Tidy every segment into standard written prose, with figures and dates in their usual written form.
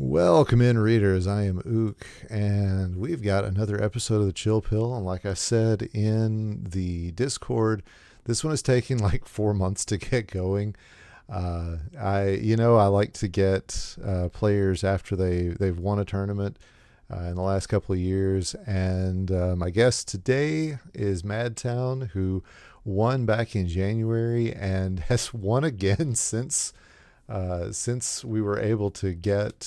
Welcome in, readers. I am Ook, and we've got another episode of the Chill Pill. And like I said in the Discord, this one is taking like 4 months to get going. I like to get players after they've won a tournament in the last couple of years, and my guest today is MadTown, who won back in January and has won again since we were able to get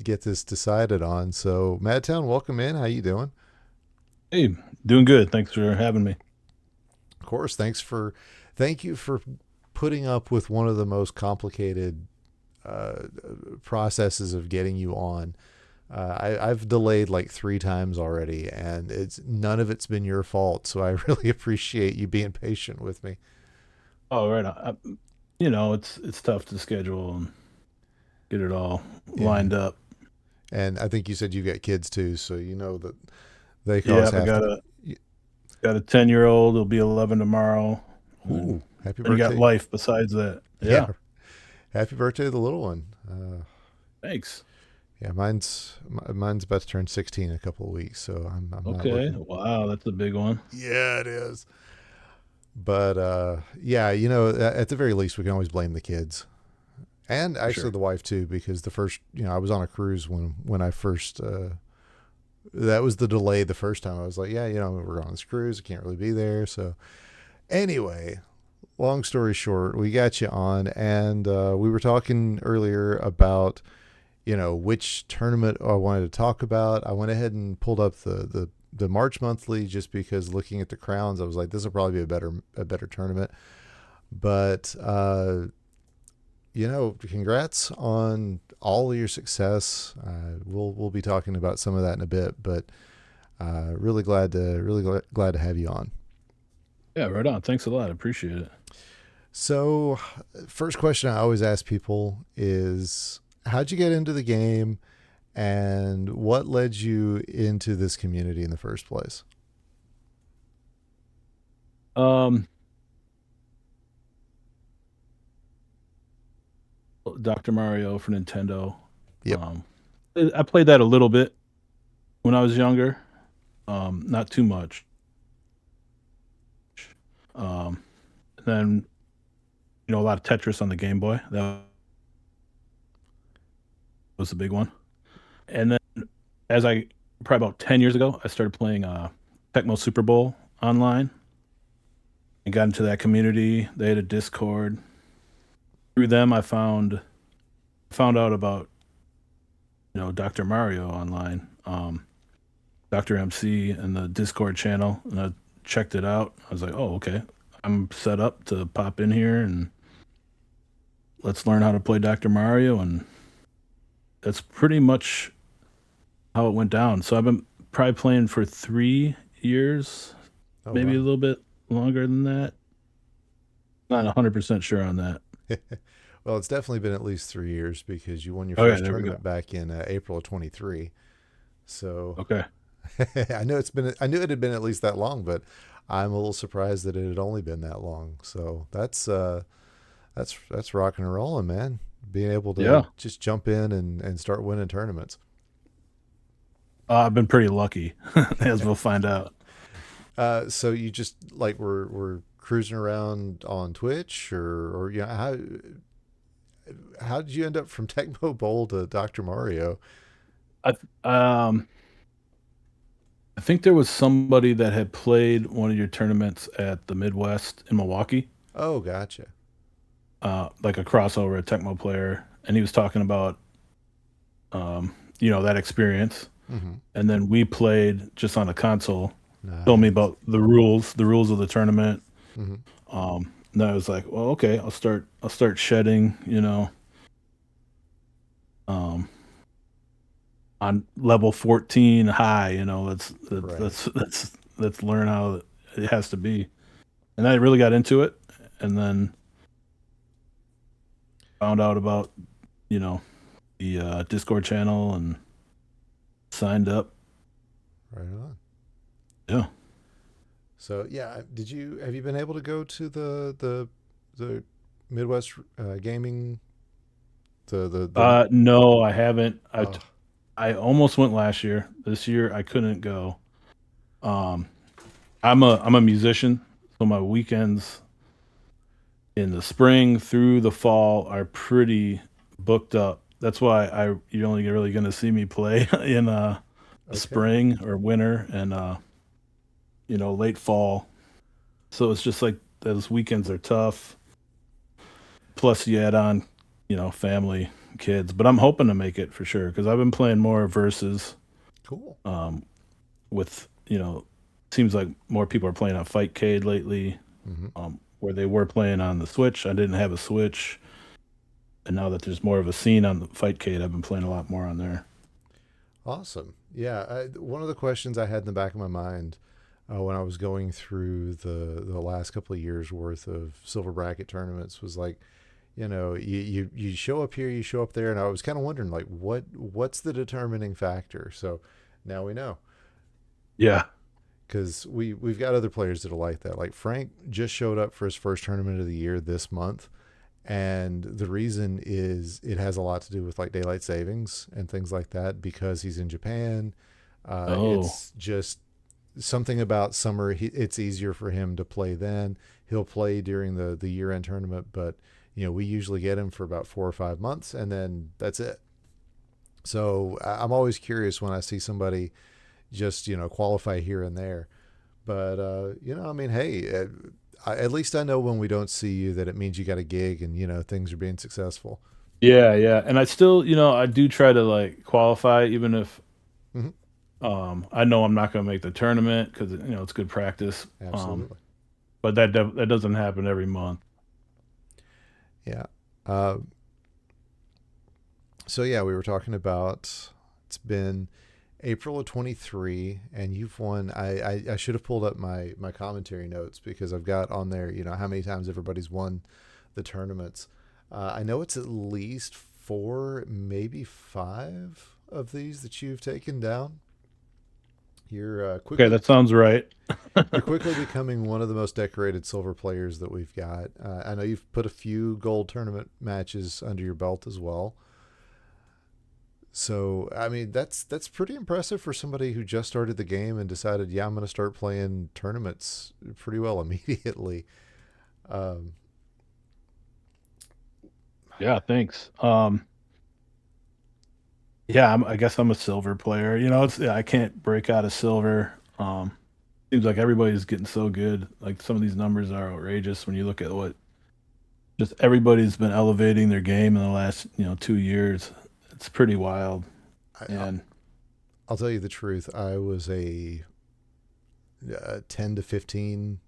this decided on. So, Madtown, welcome in. How you doing? Hey, doing good. Thanks for having me. Of course, thank you for putting up with one of the most complicated uh, processes of getting you on. I've delayed like 3 times already, and it's none of it's been your fault. So I really appreciate you being patient with me. Oh, right. It's tough to schedule and get it all Yeah, lined up. and I think you said you got kids too, so you know that they cause Yeah, I half got the. a 10-year-old. He'll be 11 tomorrow, and Ooh, happy then you got birthday! life besides that. Yeah, Yeah, happy birthday to the little one. thanks. Yeah, mine's about to turn 16 in a couple of weeks, so I'm not Okay. looking. Wow, that's a big one. Yeah, it is. But yeah, at the very least, we can always blame the kids and For actually sure. the wife too, because the first, I was on a cruise when I first. That was the delay the first time. I was like, yeah, we're on this cruise. I can't really be there. So anyway, long story short, we got you on, and we were talking earlier about which tournament I wanted to talk about. I went ahead and pulled up the March monthly just because looking at the crowns, I was like, this will probably be a better tournament. But congrats on all of your success. We'll be talking about some of that in a bit, but really glad to have you on. Yeah, right on. Thanks a lot. I appreciate it. So, first question I always ask people is, how'd you get into the game, and what led you into this community in the first place? Um, Dr. Mario for Nintendo. Yep. Um, I played that a little bit when I was younger. Not too much. Um, then a lot of Tetris on the Game Boy. That was the big one. And then as I probably about 10 years ago, I started playing Tecmo Super Bowl online and got into that community. They had a Discord. Through them I found out about, Dr. Mario online, Dr. MC and the Discord channel, and I checked it out. I was like, "Oh, okay. I'm set up to pop in here and let's learn how to play Dr. Mario." And that's pretty much how it went down. So I've been probably playing for 3 years, Oh maybe a wow. little bit longer than that. Not 100% sure on that. Well, it's definitely been at least 3 years because you won your Okay, first there we go. tournament back in April of 23. So Okay. I knew it had been at least that long, but I'm a little surprised that it had only been that long. So that's rocking and rolling, man. Being able to Yeah. just jump in and start winning tournaments. I've been pretty lucky, as we'll find out. So you just like were cruising around on Twitch, or how did you end up from Tecmo Bowl to Dr. Mario? I um I think there was somebody that had played one of your tournaments at the Midwest in Milwaukee, Oh, gotcha. like a crossover, a Tecmo player, and he was talking about that experience. Mm-hmm. And then we played just on the console. Told me Nice. about the rules of the tournament. Mm-hmm. And I was like, well, okay, I'll start shedding, um, on level 14 high. Right. Let's learn how it has to be. And I really got into it, and then found out about you know the Discord channel and signed up. Right on. Yeah. So yeah, have you been able to go to the Midwest gaming The No, I haven't. oh, I almost went last year. This year I couldn't go. Um, I'm a musician, so my weekends in the spring through the fall are pretty booked up. That's why you're only really going to see me play in the okay. spring or winter and late fall. So it's just like those weekends are tough. Plus you add on, family, kids. But I'm hoping to make it for sure because I've been playing more versus Cool. um, with seems like more people are playing on Fightcade lately, Hmm. where they were playing on the Switch. I didn't have a Switch, and now that there's more of a scene on the Fightcade, I've been playing a lot more on there. Awesome. Yeah. One of the questions I had in the back of my mind when I was going through the last couple of years worth of silver bracket tournaments was like, you show up here, you show up there, and I was kind of wondering like what's the determining factor. So now we know Yeah. because we've got other players that are like that. Like Frank just showed up for his first tournament of the year this month, and the reason is it has a lot to do with like daylight savings and things like that because he's in Japan. Oh, It's just something about summer. It's easier for him to play then. He'll play during the year end tournament, but we usually get him for about 4 or 5 months, and then that's it. So I'm always curious when I see somebody just qualify here and there. But I mean, hey, at least I know when we don't see you that it means you got a gig and things are being successful. yeah, yeah. And I still, I do try to like qualify, even if Hmm. I know I'm not going to make the tournament because it's good practice. Absolutely. But that doesn't happen every month. Yeah. Uh, so yeah, we were talking about it's been April of 23, and you've won. I should have pulled up my commentary notes because I've got on there, how many times everybody's won the tournaments. I know it's at least four, maybe five of these that you've taken down. You're Okay, quickly that sounds right. you're quickly becoming one of the most decorated silver players that we've got. I know you've put a few gold tournament matches under your belt as well. So I mean that's pretty impressive for somebody who just started the game and decided, yeah, I'm going to start playing tournaments pretty well immediately. Um, Yeah, thanks. Yeah, I guess I'm a silver player. I can't break out of silver. Seems like everybody's getting so good. Like some of these numbers are outrageous when you look at what just everybody's been elevating their game in the last 2 years. It's pretty wild. I, And I'll tell you the truth. I was a 10 to 15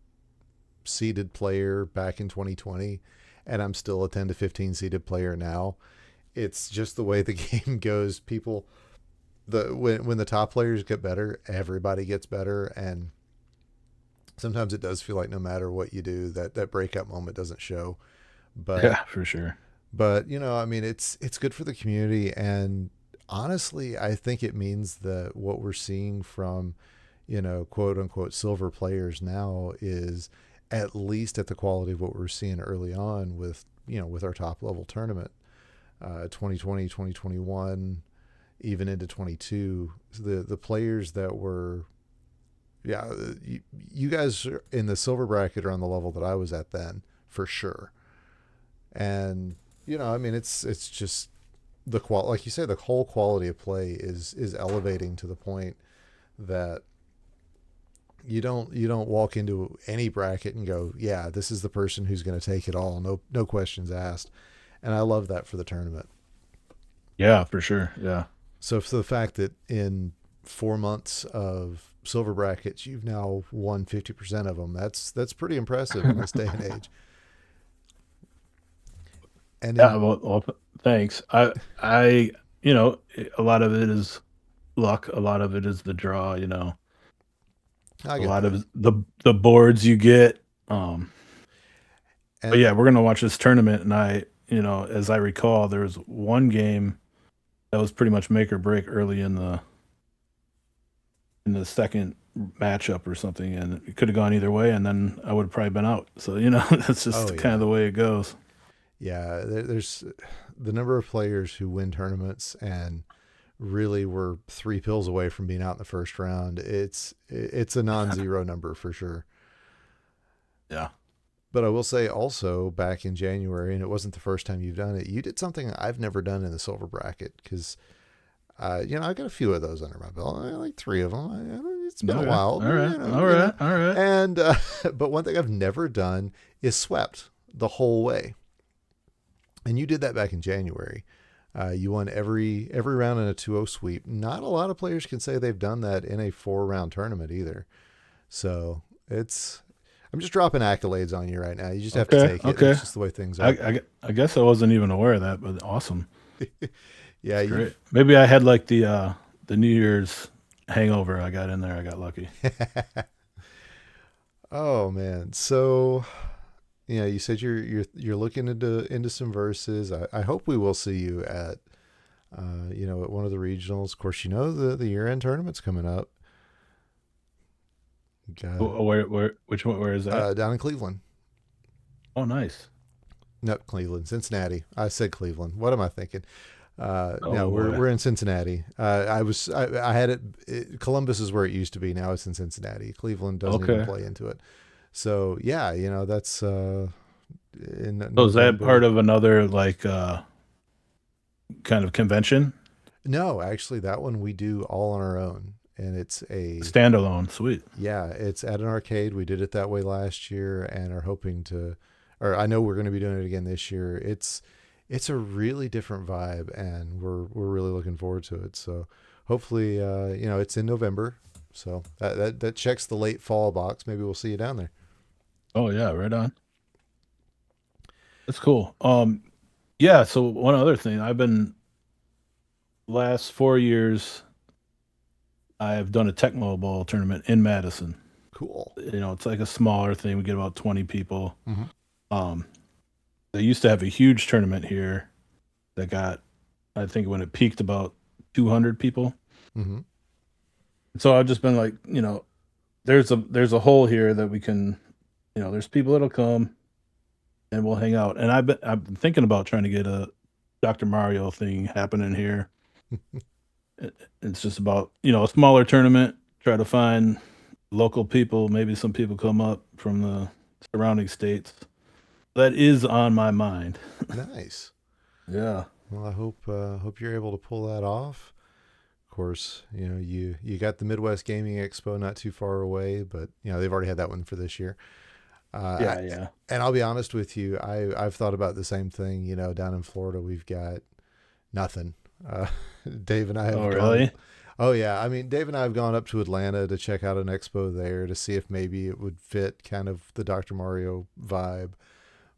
seeded player back in 2020, and I'm still a 10 to 15 seeded player now. It's just the way the game goes. People, when the top players get better, everybody gets better, and sometimes it does feel like no matter what you do, that breakout moment doesn't show. But yeah, for sure. I mean, it's good for the community, and honestly, I think it means that what we're seeing from quote unquote silver players now is at least at the quality of what we're seeing early on with with our top level tournament, 2020, even into 22. So the players that were, yeah, you guys in the silver bracket are on the level that I was at then for sure. And I mean, it's just like you say, the whole quality of play is elevating to the point that you don't walk into any bracket and go, yeah, this is the person who's going to take it all, no questions asked. And I love that for the tournament. Yeah, for sure. Yeah. So for the fact that in 4 months of silver brackets you've now won 50% of them, that's pretty impressive in this day and age. And Yeah, in well, thanks. I, a lot of it is luck. A lot of it is the draw. I A get lot that. of the boards you get. But yeah, And we're gonna watch this tournament, and as I recall, there was one game that was pretty much make or break early in the second matchup or something, and it could have gone either way, and then I would have probably been out. So that's oh just kind of yeah. the way it goes. Yeah, there's the number of players who win tournaments and really were three pills away from being out in the first round. It's a non-zero number for sure. Yeah. But I will say also back in January, and it wasn't the first time you've done it. You did something I've never done in the silver bracket because I got a few of those under my belt. Like three of them. It's been a Okay. while, All but right. All right. All right. And but one thing I've never done is swept the whole way. And you did that back in January. You won every round in a 2-0 sweep. Not a lot of players can say they've done that in a 4-round tournament either. So it's I'm just dropping accolades on you right now. You just have to Okay. take it. Okay. That's just the way things are. I guess I wasn't even aware of that, but awesome. Yeah, That's great. you've Maybe I had like the New Year's hangover. I got in there. I got lucky. Oh man. So yeah, you said you're looking into some verses. I hope we will see you at at one of the regionals. Of course, the year end tournament's coming up. Got Which one? Where is that? down in Cleveland. Oh, nice. No, Cleveland, Cincinnati. I said Cleveland. What am I thinking? No, Oh boy. we're in Cincinnati. I had Columbus is where it used to be. Now it's in Cincinnati. Cleveland doesn't even Okay. play into it. So yeah, that's in So is that November. part of another like kind of convention? No, actually, that one we do all on our own, and Standalone. Sweet. it's at an arcade. We did it that way last year, and are hoping to, or I know we're going to be doing it again this year. It's a really different vibe, and we're really looking forward to it. So hopefully, it's in November, so that checks the late fall box. Maybe we'll see you down there. Oh yeah, right on. That's cool. Yeah, so one other thing, I've been last 4 years I have done a Tecmo Bowl tournament in Madison. Cool. It's like a smaller thing. We get about 20 people. Mm-hmm. Um, they used to have a huge tournament here that got, I think when it peaked, about 200 people. Mm-hmm. So I've just been like, there's a hole here that we can, there's people that'll come and we'll hang out. And I've been thinking about trying to get a Dr. Mario thing happening here. It's just about, a smaller tournament, try to find local people, maybe some people come up from the surrounding states. That is on my mind. Nice. Yeah. Well, I hope you're able to pull that off. Of course, you got the Midwest Gaming Expo not too far away, but they've already had that one for this year. Yeah, yeah. And I'll be honest with you, I've thought about the same thing. Down in Florida, we've got nothing. Uh, Dave and I Oh, have gone. really? Oh yeah, I mean, Dave and I have gone up to Atlanta to check out an expo there to see if maybe it would fit kind of the Dr. Mario vibe,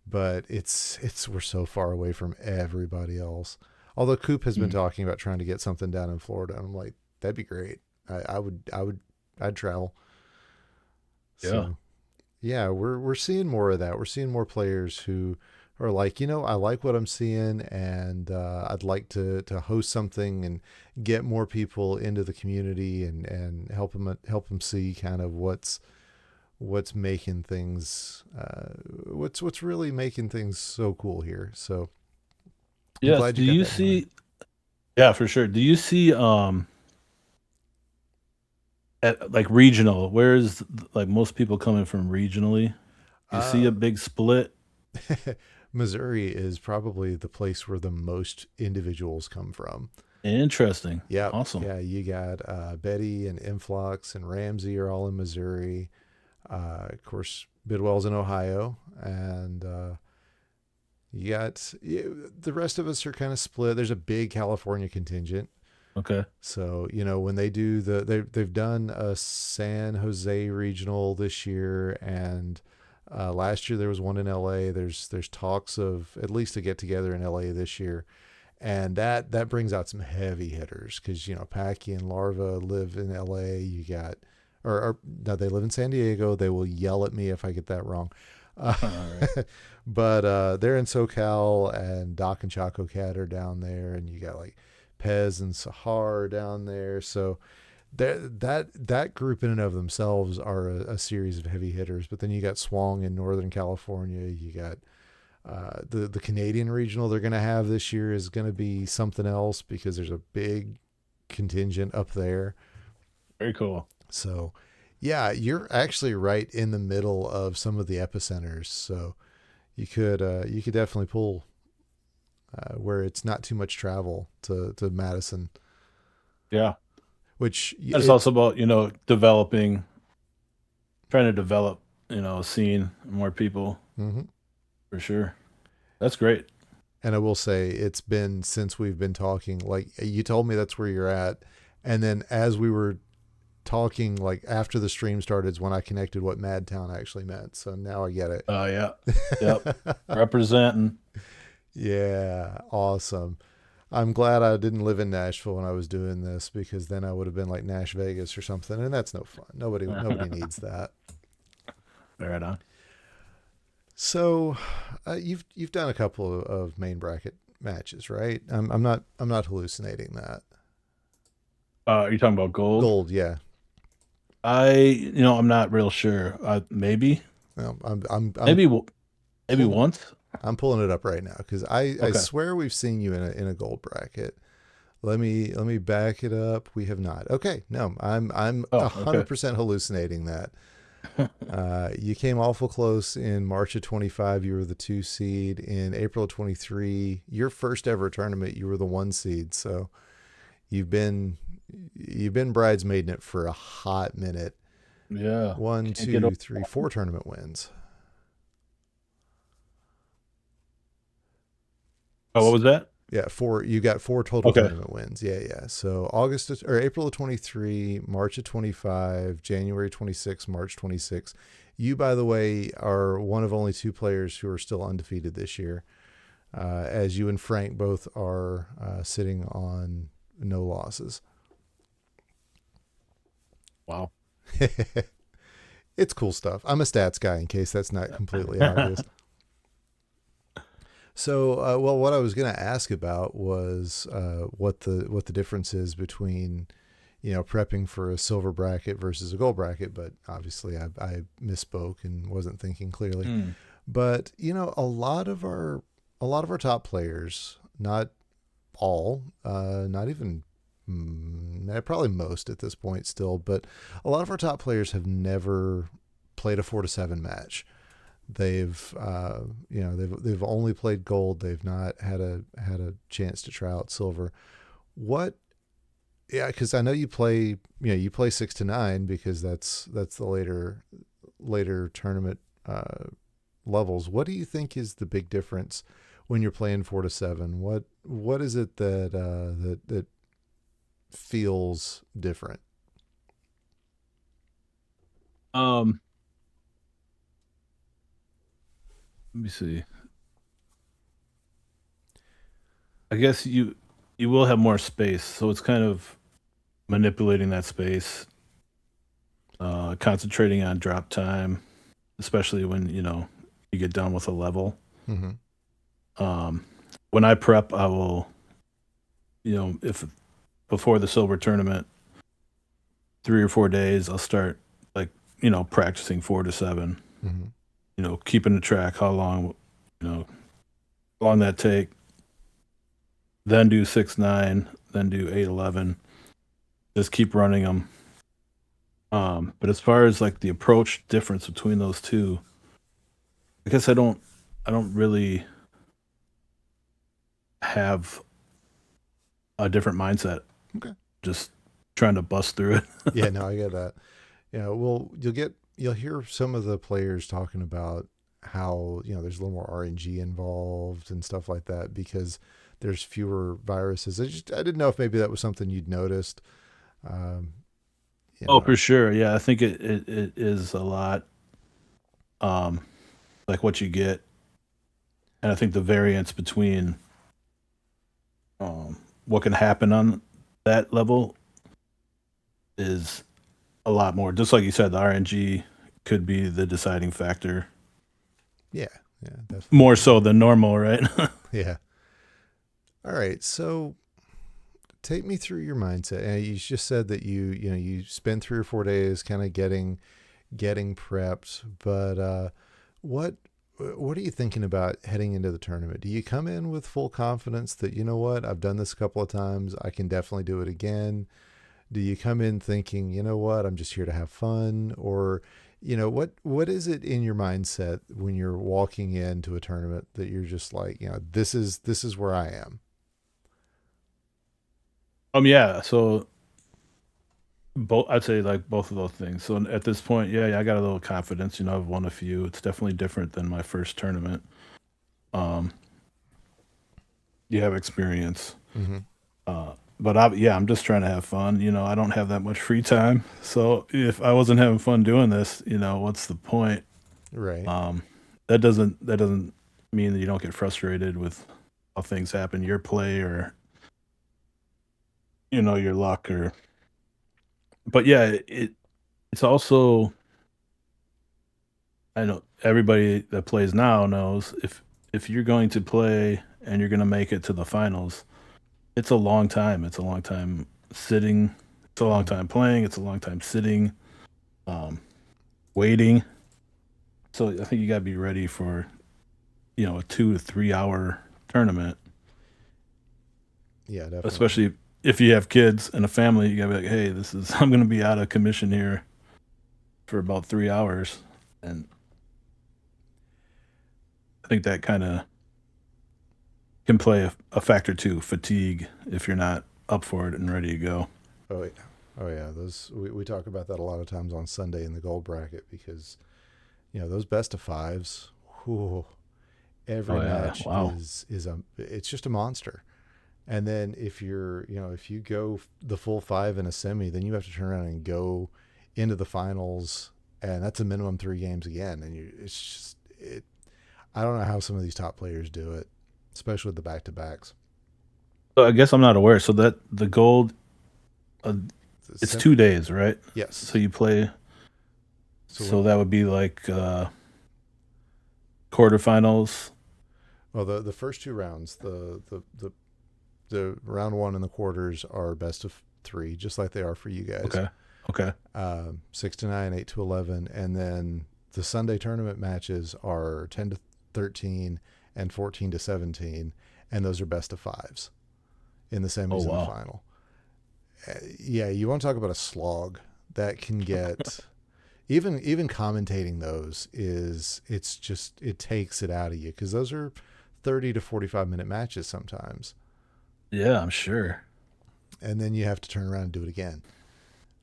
but it's we're so far away from everybody else. Although Coop has been Mm. talking about trying to get something down in Florida, and I'm like, that'd be great. I'd travel. Yeah. So yeah, we're seeing more of that. We're seeing more players who are like, I like what I'm seeing, and I'd like to host something and get more people into the community and help them see kind of what's making things what's really making things so cool here. So I'm Yes. glad Do you got you that in mind. see? Yeah, for sure. Do you see at like regional? Where's like most people coming from regionally? Do you see Uh, a big split? Missouri is probably the place where the most individuals come from. Interesting. Yep. Awesome. Yeah, you got Betty and Influx and Ramsey are all in Missouri. Of course, Bidwell's in Ohio, and the rest of us are kind of split. There's a big California contingent. Okay. So when they do they've done a San Jose regional this year, and last year there was one in L.A. There's talks of at least a get together in L.A. this year, and that brings out some heavy hitters because Packy and Larva live in L.A. You got or no, they live in San Diego. They will yell at me if I get that wrong. Uh, All right. but they're in SoCal, and Doc and Choco Cat are down there, and you got like Pez and Sahar down there. So that group in and of themselves are a series of heavy hitters. But then you got Swang in Northern California. You got The Canadian regional they're going to have this year is going to be something else because there's a big contingent up there. Very cool. So, yeah, you're actually right in the middle of some of the epicenters. So you could definitely pull where it's not too much travel to Madison, Yeah. which And it's also about, trying to develop, a scene, more people mhm. for sure. That's great. And I will say it's been since we've been talking. Like you told me that's where you're at, and then as we were talking, like after the stream started, is when I connected what MadTown actually meant. So now I get it. Oh, yeah. Yep. Representing. Yeah, awesome. I'm glad I didn't live in Nashville when I was doing this because then I would have been like Nash Vegas or something, and that's no fun. Nobody needs that. Right on. So, you've done a couple of main bracket matches, right? I'm not hallucinating that. Are you talking about gold? Gold, yeah. I'm not real sure. Maybe, Well, maybe, maybe pulling once. I'm pulling it up right now because I Okay. swear we've seen you in a gold bracket. Let me back it up. We have not. Okay, no, I'm Oh, okay. 100% hallucinating that. You came awful close in March of 25. You were the 2 seed. In April of 23, your first ever tournament, you were the 1 seed. So you've been bridesmaiding it for a hot minute. Yeah. One, Can't get over. two, three, 4 tournament wins. Oh, what was that? Yeah, 4. You got 4 total Okay. tournament wins. Yeah, yeah. So April of 23, March of 25, January 26, March 26. You, by the way, are one of only 2 players who are still undefeated this year, as you and Frank both are sitting on no losses. Wow. It's cool stuff. I'm a stats guy, in case that's not completely obvious. So, well, what I was going to ask about was what the difference is between prepping for a silver bracket versus a gold bracket. But obviously, I misspoke and wasn't thinking clearly. Hmm. But a lot of our top players, not all, not even probably most at this point still, but a lot of our top players have never played a 4 to 7 match. They've they've only played gold. They've not had a chance to try out silver. What? Yeah, because I know you play 6 to 9 because that's the later tournament levels. What do you think is the big difference when you're playing 4 to 7? What is it that feels different? Um. Let me see. I guess you will have more space, so it's kind of manipulating that space, concentrating on drop time, especially when you get done with a level. Mm-hmm. Um, when I prep, I will, if before the silver tournament, 3 or 4 days, I'll start like practicing 4 to 7. Mm-hmm. Keeping the track, how long that take. Then do 6-9, then do 8-11. Just keep running them. But as far as like the approach difference between those two, I guess I don't really have a different mindset. Okay. Just trying to bust through it. Yeah, no, I get that. Well, you'll hear some of the players talking about how there's a little more RNG involved and stuff like that because there's fewer viruses. I didn't know if maybe that was something you'd noticed. Um, you Oh, know, for sure. Yeah, I think it is a lot um like what you get. And I think the variance between what can happen on that level is a lot more. Just like you said, the RNG could be the deciding factor yeah, yeah, more definitely. so than normal, right? Yeah. All right. So take me through your mindset. And you just said that you spend 3 or 4 days kind of getting prepped, but what what are you thinking about heading into the tournament? Do you come in with full confidence that, you know what, I've done this a couple of times, I can definitely do it again? Do you come in thinking, you know what, I'm just here to have fun? Or, what is it in your mindset when you're walking into a tournament that you're just like, this is where I am? Yeah. So both, I'd say like both of those things. So at this point, yeah, I got a little confidence. I've won a few. It's definitely different than my first tournament. Um, you have experience. Mm-hmm. But I'm just trying to have fun. I don't have that much free time. So if I wasn't having fun doing this, what's the point? Right. Um, that doesn't mean that you don't get frustrated with how things happen, your play or your luck or. But yeah, it's also, I know everybody that plays now knows if you're going to play and you're going to make it to the finals, it's a long time. It's a long time sitting. It's a long Mm-hmm. time playing. It's a long time sitting, um, waiting. So I think you got to be ready for a 2 to 3 hour tournament, Yeah, definitely. especially if you have kids and a family. You got to be like, hey, this is I'm going to be out of commission here for about 3 hours, and I think that kind of can play a factor too. Fatigue if you're not up for it and ready to go. Oh yeah. Oh yeah. Those we talk about that a lot of times on Sunday in the gold bracket because those best of fives. Whew, every Oh yeah, match wow. is it's just a monster. And then if you go the full five in a semi, then you have to turn around and go into the finals, and that's a minimum 3 games again. And it's just it. I don't know how some of these top players do it, especially with the back to backs. So I guess I'm not aware. So that the gold, uh, it's Sim, 2 days, right? So yes. you play. So So that would be like quarterfinals. the first 2 rounds, the round one and the quarters are best of three, just like they are for you guys. Okay. Okay. 6 to 9, 8 to 11, and then the Sunday tournament matches are 10 to 13 and 14 to 17, and those are best of fives in the Oh semis and the wow. final. Yeah, you want to talk about a slog that can get even commentating those is it's just it takes it out of you because those are 30 to 45 minute matches sometimes, Yeah, I'm sure. and then you have to turn around and do it again.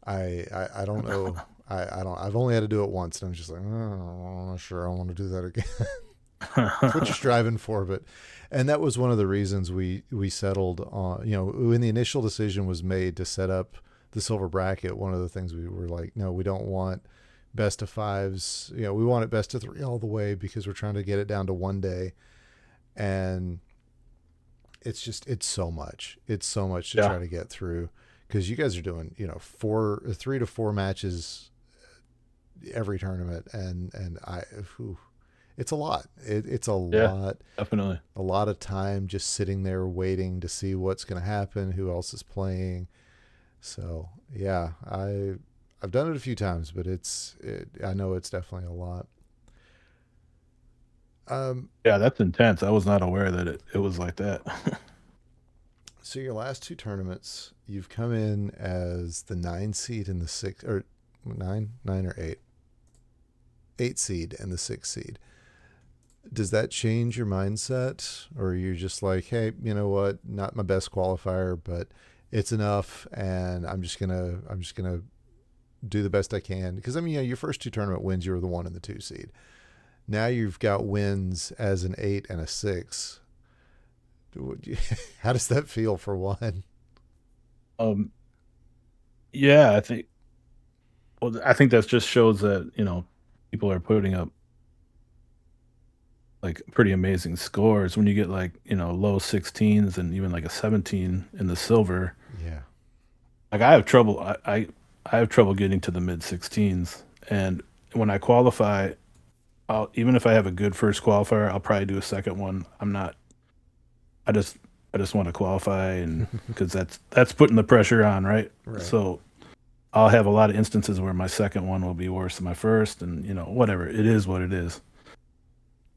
I don't know. I don't. I've only had to do it once, and I'm just like, oh, I'm not sure I want to do that again. It's what you're striving for, but and that was one of the reasons we settled on. When the initial decision was made to set up the silver bracket, one of the things we were like, no, we don't want best of fives. We want it best of three all the way because we're trying to get it down to one day, and it's so much. It's so much to Yeah. try to get through because you guys are doing 3 to 4 matches every tournament, and whew, it's a lot. It's Yeah. Definitely. a lot of time just sitting there waiting to see what's going to happen, who else is playing. So yeah, I've done it a few times, but I know it's definitely a lot. Um, Yeah, that's intense. I was not aware that it was like that. so your last 2 tournaments, you've come in as the 9 seed and the six or nine or eight seed and the 6 seed. Does that change your mindset, or are you just like, hey, you know what, not my best qualifier, but it's enough, and I'm just gonna do the best I can? Because I mean, your first 2 tournament wins, you were the 1 and the 2 seed. Now you've got wins as an 8 and a 6. How does that feel for one? um yeah, I think that just shows that, people are putting up like pretty amazing scores when you get like, low 16s and even like a 17 in the silver. Yeah. Like I have trouble I have trouble getting to the mid 16s, and when I qualify, even if I have a good first qualifier, I'll probably do a second one. I just I just want to qualify, and because that's putting the pressure on, right? Right. So I'll have a lot of instances where my second one will be worse than my first, and whatever. It is what it is.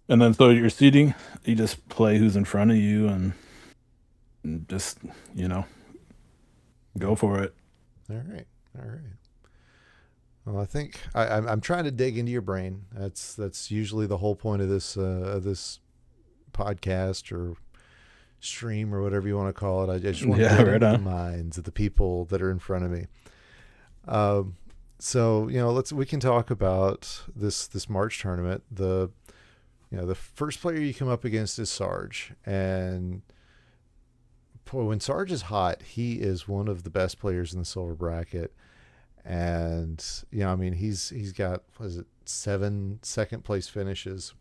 And then so you're seating, you just play who's in front of you and just, you know, Yeah. go for it. All right. All right. Well, I think I'm trying to dig into your brain. That's usually the whole point of this podcast or stream or whatever you want to call it. I just want to Yeah, get right into the on. minds of the people that are in front of me. Um, so we can talk about this March tournament. The first player you come up against is Sarge, and boy, when Sarge is hot, he is one of the best players in the silver bracket. And I mean, he's got, what is it, 7 second place finishes.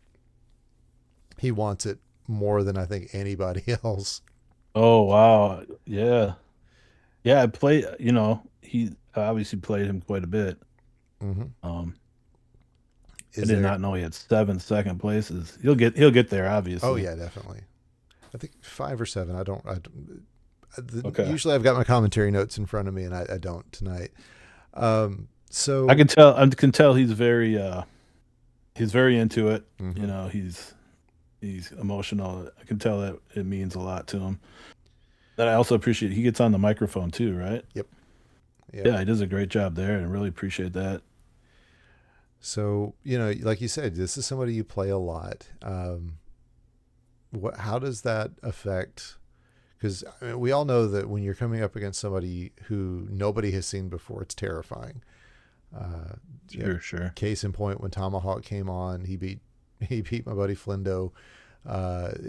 He wants it more than I think anybody else. Oh wow. Yeah. Yeah, I played, he obviously played him quite a bit. Mm-hmm. Um I Is did there? not know he had 7 second places. He'll get there Oh obviously. yeah, definitely. I think 5 or 7. Okay. Usually I've got my commentary notes in front of me, and I don't tonight. I So can tell he's very into it. mm-hmm. He's emotional. I can tell that it means a lot to him. That I also appreciate he gets on the microphone too, right? Yep, yep. Yeah, he does a great job there and really appreciate that. So like you said, this is somebody you play a lot. How does that affect? Because I mean, we all know that when you're coming up against somebody who nobody has seen before, it's terrifying. Uh, yeah, Sure, sure. case in point, when Tomahawk came on, he beat my buddy Flindo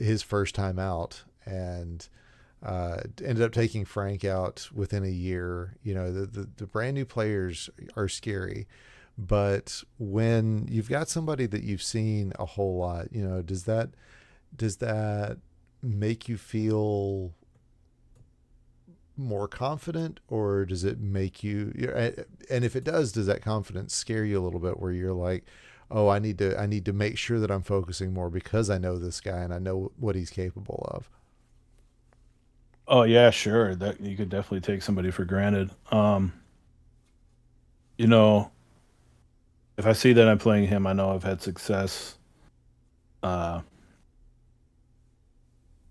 his first time out, and ended up taking Frank out within a year. The brand new players are scary, but when you've got somebody that you've seen a whole lot, does that make you feel more confident, or does it make you, and if it does that confidence scare you a little bit, where you're like, oh, I need to make sure that I'm focusing more because I know this guy and I know what he's capable of? Oh yeah, sure. That you could definitely take somebody for granted. You know, if I see that I'm playing him, I know I've had success. Uh,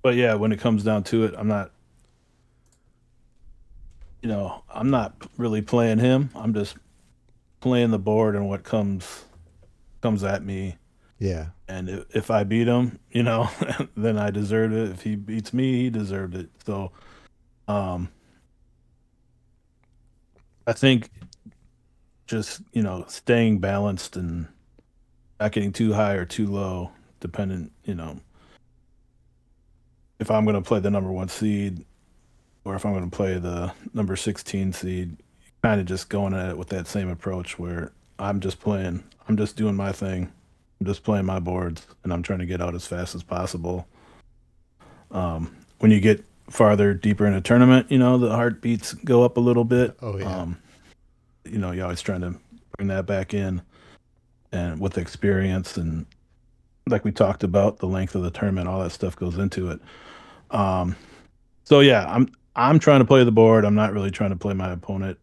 but yeah, when it comes down to it, I'm not really playing him. I'm just playing the board and what comes at me. Yeah. And if I beat him, then I deserved it. If he beats me, he deserved it. So, um, I think just staying balanced and not getting too high or too low, dependent. If I'm going to play the number one seed or if I'm going to play the number 16 seed, kind of just going at it with that same approach where I'm just doing my thing, I'm just playing my boards, and I'm trying to get out as fast as possible. When you get farther deeper in a tournament, the heartbeats go up a little bit. Oh yeah. You're always trying to bring that back in, and with experience and like we talked about, the length of the tournament, all that stuff goes into it. Um, so yeah, I'm trying to play the board. I'm not really trying to play my opponent.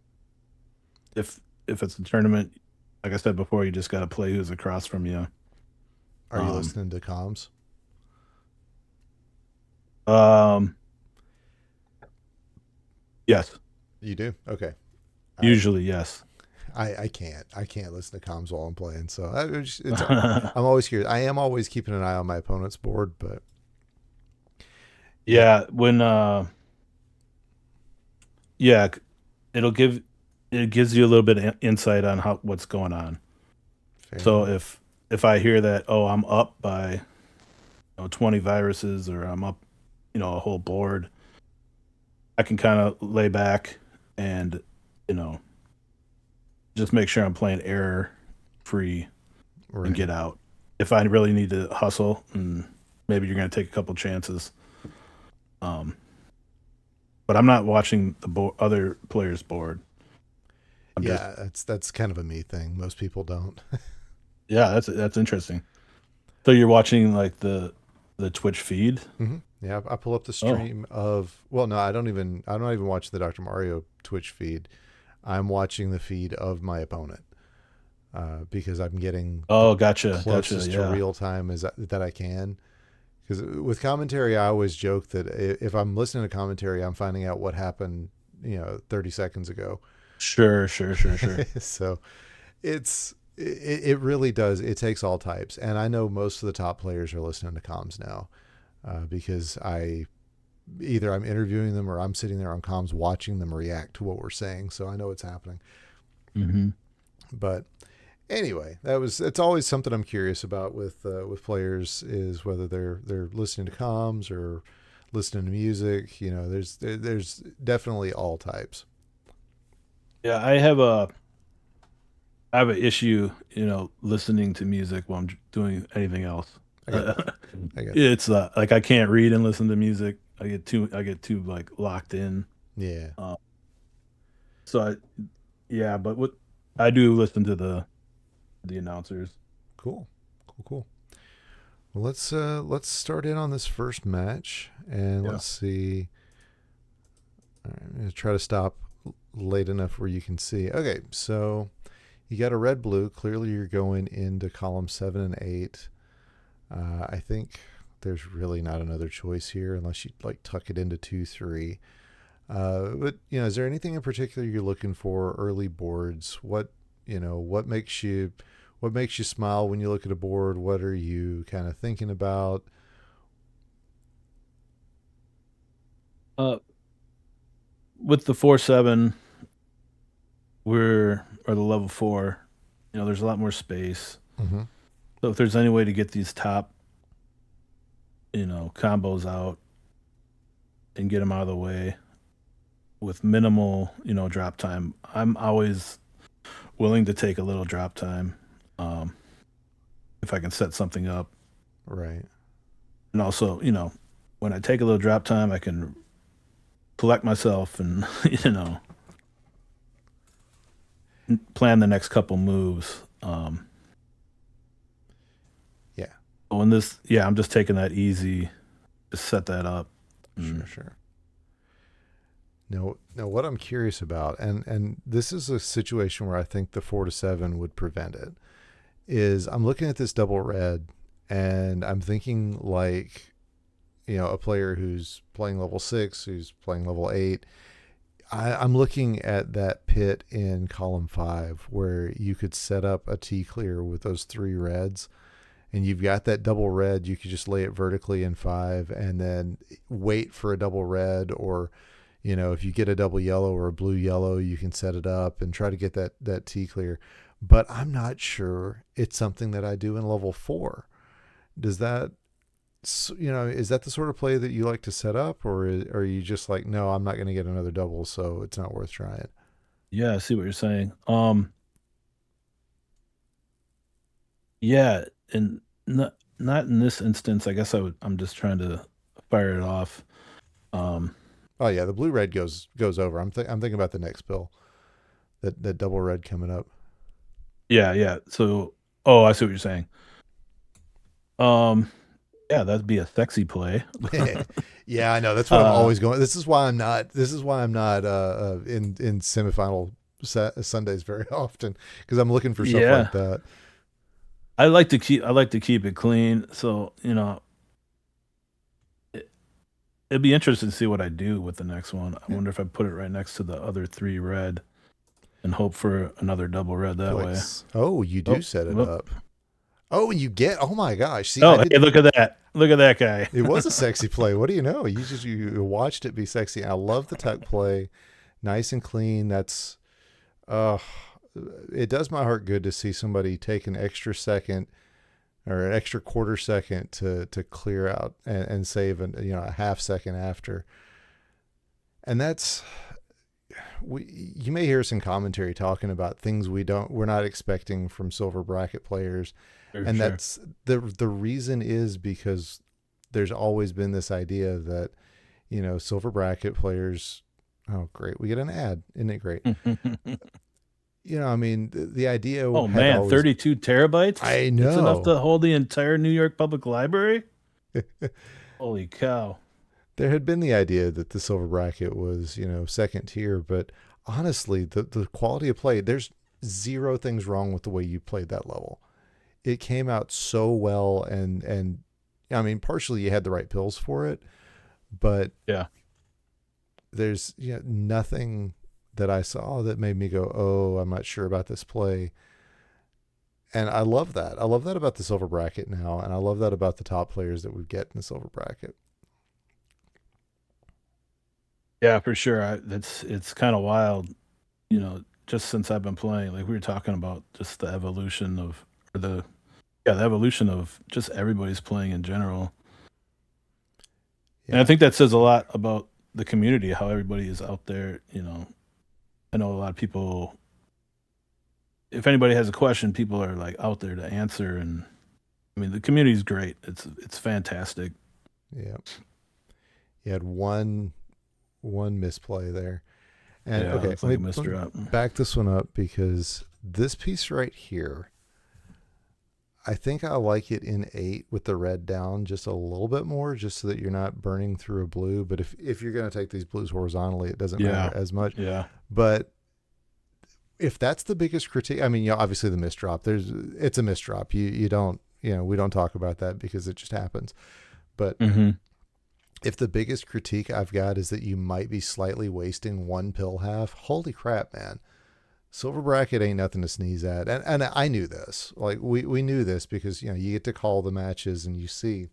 If it's a tournament, like I said before, you just got to play who's across from you. Are you Um, listening to comms? um, yes, You do? Okay. I usually yes. I can't listen to comms while I'm playing. So I'm always curious. I am always keeping an eye on my opponent's board, but yeah, Yeah, yeah, it'll give it gives you a little bit of insight on how what's going on. fair So enough. if I hear that, oh, I'm up by 20 viruses, or I'm up, a whole board, I can kind of lay back and you know just make sure I'm playing error free and Right. get out. If I really need to hustle, and maybe you're going to take a couple chances. Um, but I'm not watching the other players' board. I'm just Yeah, that's kind of a me thing. Most people don't. yeah, that's interesting. So you're watching like the Twitch feed? Hmm. Yeah, I pull up the Oh, stream of. Well, no, I'm not even watching the Dr. Mario Twitch feed. I'm watching the feed of my opponent. because I'm getting the Oh, gotcha, gotcha. closest to Yeah, real time as that I can. Because with commentary, I always joke that if I'm listening to commentary, I'm finding out what happened, 30 seconds ago. sure, sure, sure, sure. So it really does. It takes all types, and I know most of the top players are listening to comms now, because I'm interviewing them or I'm sitting there on comms watching them react to what we're saying, so I know what's happening. Hmm. But anyway, it's always something I'm curious about with players, is whether they're listening to comms or listening to music. There's definitely all types. Yeah, I have an issue, listening to music while I'm doing anything else. I get that. I get that. It's like I can't read and listen to music. I get too like locked in. Yeah. Uh, so yeah, but what I do listen to the announcers. Cool. Cool. Cool. Well, let's start in on this first match, and Yeah. let's see. All right, I'm gonna try to stop late enough where you can see. Okay, so you got a red blue. Clearly, you're going into column 7 and 8. I think there's really not another choice here unless you like tuck it into 2 3. But is there anything in particular you're looking for early boards? What makes you smile when you look at a board? What are you kind of thinking about? Uh, with the 4-7, or the level 4, there's a lot more space. Mm-hmm. So if there's any way to get these top, combos out and get them out of the way with minimal, drop time, I'm always willing to take a little drop time, um, if I can set something up. Right. And also, when I take a little drop time, I can collect myself and, plan the next couple moves. Yeah. When yeah, I'm just taking that easy to set that up. Sure. Mm. Sure. Now, what I'm curious about, and this is a situation where I think the 4 to 7 would prevent it, is I'm looking at this double red, and I'm thinking like, a player who's playing level 6, who's playing level 8. I'm looking at that pit in column 5 where you could set up a T clear with those 3 reds, and you've got that double red. You could just lay it vertically in 5 and then wait for a double red, or if you get a double yellow or a blue yellow, you can set it up and try to get that T clear. But I'm not sure it's something that I do in level 4. Does that, is that the sort of play that you like to set up, or are you just like, no, I'm not going to get another double, so it's not worth trying? Yeah, I see what you're saying. Yeah, and not in this instance. I guess I'm just trying to fire it off. Um, Oh yeah, the blue red goes over. I'm thinking about the next bill, that double red coming up. yeah, yeah. So, oh, I see what you're saying. Um, yeah, that'd be a sexy play. Yeah, I know. That's what I'm uh, always going. This is why I'm not. This is why I'm not in semifinal Sundays very often, because I'm looking for stuff yeah, like that. I like to keep it clean. So, it, it'd be interesting to see what I do with the next one. I Yeah. wonder if I put it right next to the other 3 red and hope for another double red Feel that like, way. oh, you do Oh, set it oh, up. Oh, and you get. Oh my gosh! See, I oh, hey, didn't. look at that! Look at that guy. It was a sexy play. What do you know? You watched it be sexy. I love the tuck play, nice and clean. Uh, it does my heart good to see somebody take an extra second or an extra quarter second to clear out and save a half second after. And you may hear some commentary talking about things we're not expecting from silver bracket players, For and sure. that's the reason is because there's always been this idea that silver bracket players. Oh, great! We get an ad. Isn't it great? I mean, the idea Oh had man, always. 32 terabytes? I It's enough know. to hold the entire New York Public Library? Holy cow. There had been the idea that the silver bracket was, second tier, but honestly, the quality of play, zero things wrong with the way you played that level. It came out so well, and I mean, partially you had the right pills for it, but Yeah. there's nothing that I saw that made me go, oh, I'm not sure about this play. And I love that. I love that about the silver bracket now, and I love that about the top players that we get in the silver bracket. Yeah, for sure. It's kind of wild, just since I've been playing, like we were talking about just the evolution of or the evolution of just everybody's playing in general. And I Yeah, think that says a lot about the community, how everybody is out there. I know a lot of people, if anybody has a question, people are like out there to answer. And I mean, the community is great. It's fantastic. yeah. You had one misplay there. And Yeah, it okay, looks like a let me misdrop. back this one up because this piece right here, I think I like it in 8 with the red down just a little bit more, just so that you're not burning through a blue. But if you're going to take these blues horizontally, it doesn't matter Yeah, as much. yeah. But if that's the biggest critique, I mean, obviously the misdrop, it's a misdrop. You don't, we don't talk about that because it just happens. But Hmm. if the biggest critique I've got is that you might be slightly wasting one pill half, holy crap, man. Silver bracket ain't nothing to sneeze at. And I knew this. Like we knew this because you get to call the matches and you see.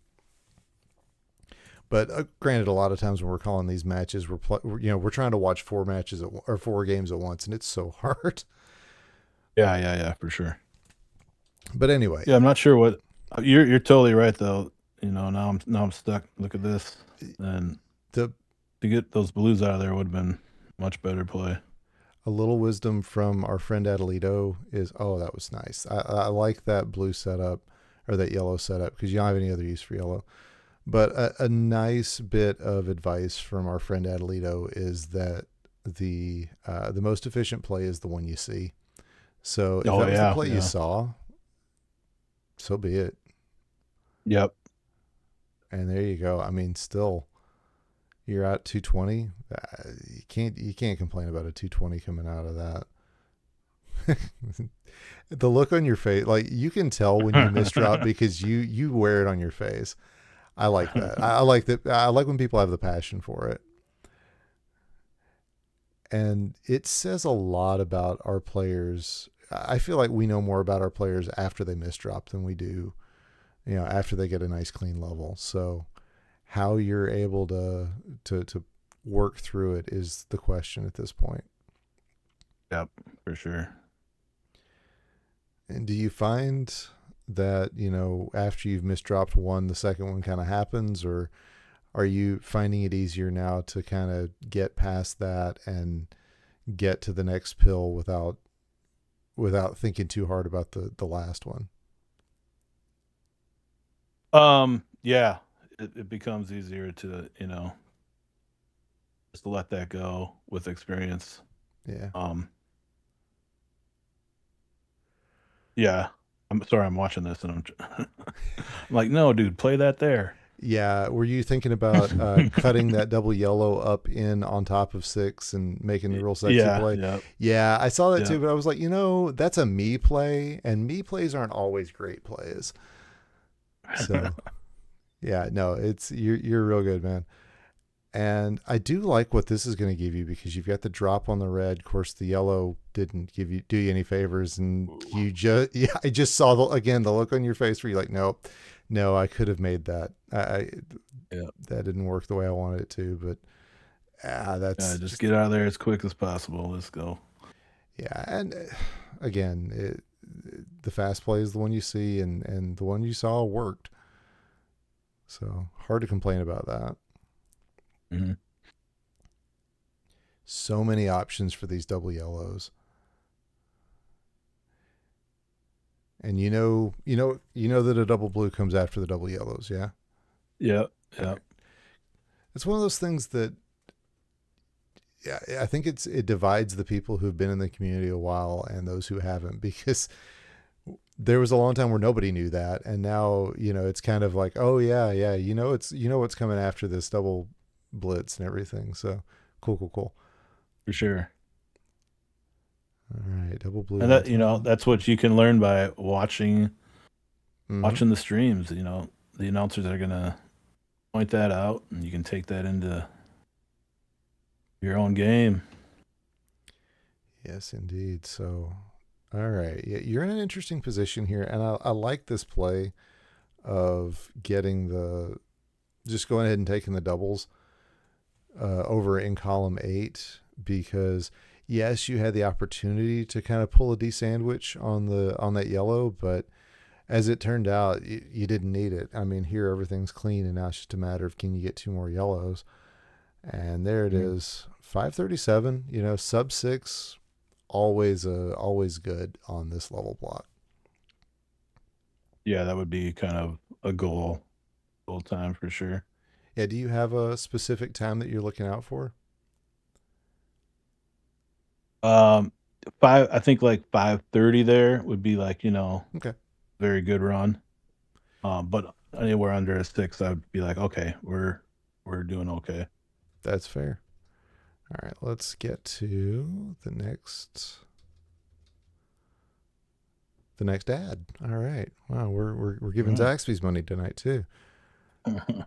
But granted, a lot of times when we're calling these matches, we're trying to watch 4 matches or 4 games at once, and it's so hard. Yeah, yeah, yeah, for sure. But anyway, Yeah, I'm not sure what you're totally right though. Now I'm stuck. Look at this. And the to get those blues out of there would have been much better play. a little wisdom from our friend Adelito is, oh, that was nice. I like that blue setup or that yellow setup because you don't have any other use for yellow. But a nice bit of advice from our friend Adelito is that the most efficient play is the one you see. So if Oh that was the yeah, play you yeah. saw, so be it. Yep. And there you go. I mean, still, you're at 220. You can't complain about a 220 coming out of that. The look on your face, like you can tell when you misdrop because you wear it on your face. I like that. I like that. I like when people have the passion for it. And it says a lot about our players. I feel like we know more about our players after they misdrop than we do, after they get a nice clean level. So how you're able to work through it is the question at this point. Yep, for sure. And do you find that, after you've misdropped one, the second one kind of happens, or are you finding it easier now to kind of get past that and get to the next pill without thinking too hard about the last one? Yeah, it becomes easier to, just to let that go with experience. Yeah. Um, yeah. I'm sorry, I'm watching this and I'm like, no, dude, play that there. Yeah. Were you thinking about cutting that double yellow up in on top of 6 and making the real sexy Yeah, play? yeah, Yeah, I saw that yeah. too, but I was like, that's a me play, and me plays aren't always great plays. So yeah, no, you're real good, man. And I do like what this is going to give you because you've got the drop on the red. Of course, the yellow didn't do you any favors, and you just yeah. I just saw the look on your face where you're like, nope, no, I could have made that. Yeah. That didn't work the way I wanted it to, but that's Just just get out of there as quick as possible. Let's go. yeah. And again, the fast play is the one you see, and the one you saw worked. So hard to complain about that. Hmm. So many options for these double yellows. And you know that a double blue comes after the double yellows, yeah? Yeah, All yeah. right. It's one of those things that yeah, I think it divides the people who've been in the community a while and those who haven't because there was a long time where nobody knew that, and now it's kind of like, oh yeah, yeah, what's coming after this double blitz and everything. So cool, cool, cool. For sure. All right, double blue And on that top. that's what you can learn by Mm-hmm. watching the streams. The announcers are gonna point that out, and you can take that into your own game. Yes, indeed. So, all right, yeah, you're in an interesting position here, and I like this play of getting the just going ahead and taking the doubles over in column 8 because yes, you had the opportunity to kind of pull a D sandwich on that yellow, but as it turned out, you didn't need it. I mean, here everything's clean, and now it's just a matter of can you get two more yellows, and there it Mhm. is, 537. You know, sub six, always good on this level block. Yeah, that would be kind of a goal time for sure. Yeah, do you have a specific time that you're looking out for? Um, five. I think like 5:30 there would be like Okay, very good run. But anywhere under a 6, I would be like, okay, we're doing okay. that's fair. All right, let's get to the next ad. All right. Wow, we're giving All Zaxby's money tonight too. right.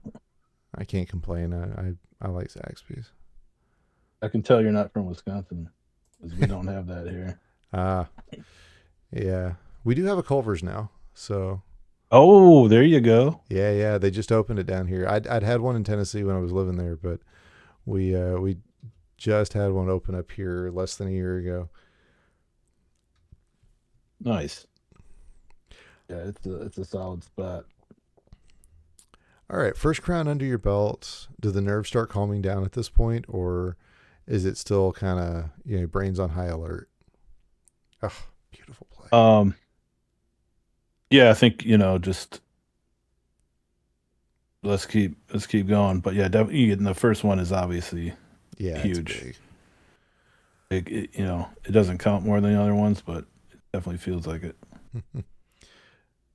I can't complain. I like Zaxby's. I can tell you're not from Wisconsin because we don't have that here. Ah, yeah. We do have a Culver's now. So, Oh, there you go. yeah. They just opened it down here. I'd had one in Tennessee when I was living there, but we just had one open up here less than a year ago. Nice. Yeah, it's a solid spot. All right, first crown under your belt. Do the nerves start calming down at this point, or is it still kind of brains on high alert? Oh, beautiful play. Um, yeah, I think just let's keep going. But yeah, definitely the first one is obviously Yeah, it's huge. big. It doesn't count more than the other ones, but it definitely feels like it.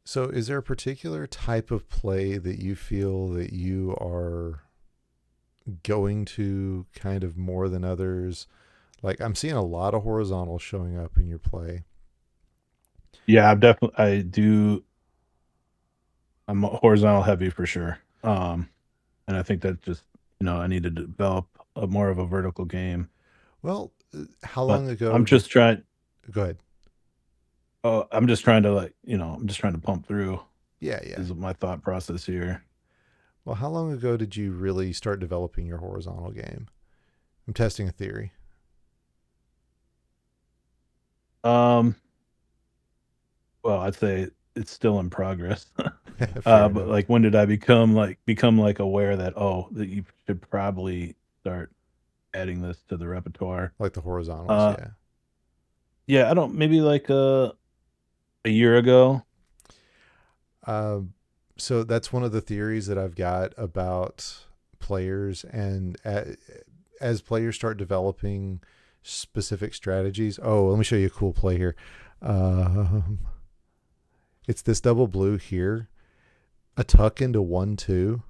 So, is there a particular type of play that you feel that you are going to kind of more than others? Like, I'm seeing a lot of horizontal showing up in your play. Yeah, I do. I'm horizontal heavy for sure. And I think that just I need to develop a more of a vertical game. Well, how But long ago did? Go ahead. I'm just trying to I'm just trying to pump through Yeah. is my thought process here. Well, how long ago did you really start developing your horizontal game? I'm testing a theory. Um, well, I'd say it's still in progress. Fair But enough. like when did I become aware that that you should probably start adding this to the repertoire? Like the horizontals, Uh yeah. yeah, I don't maybe like a year ago. Um, so that's one of the theories that I've got about players, and as players start developing specific strategies. Oh, let me show you a cool play here. Um, it's this double blue here, a tuck into 1-2,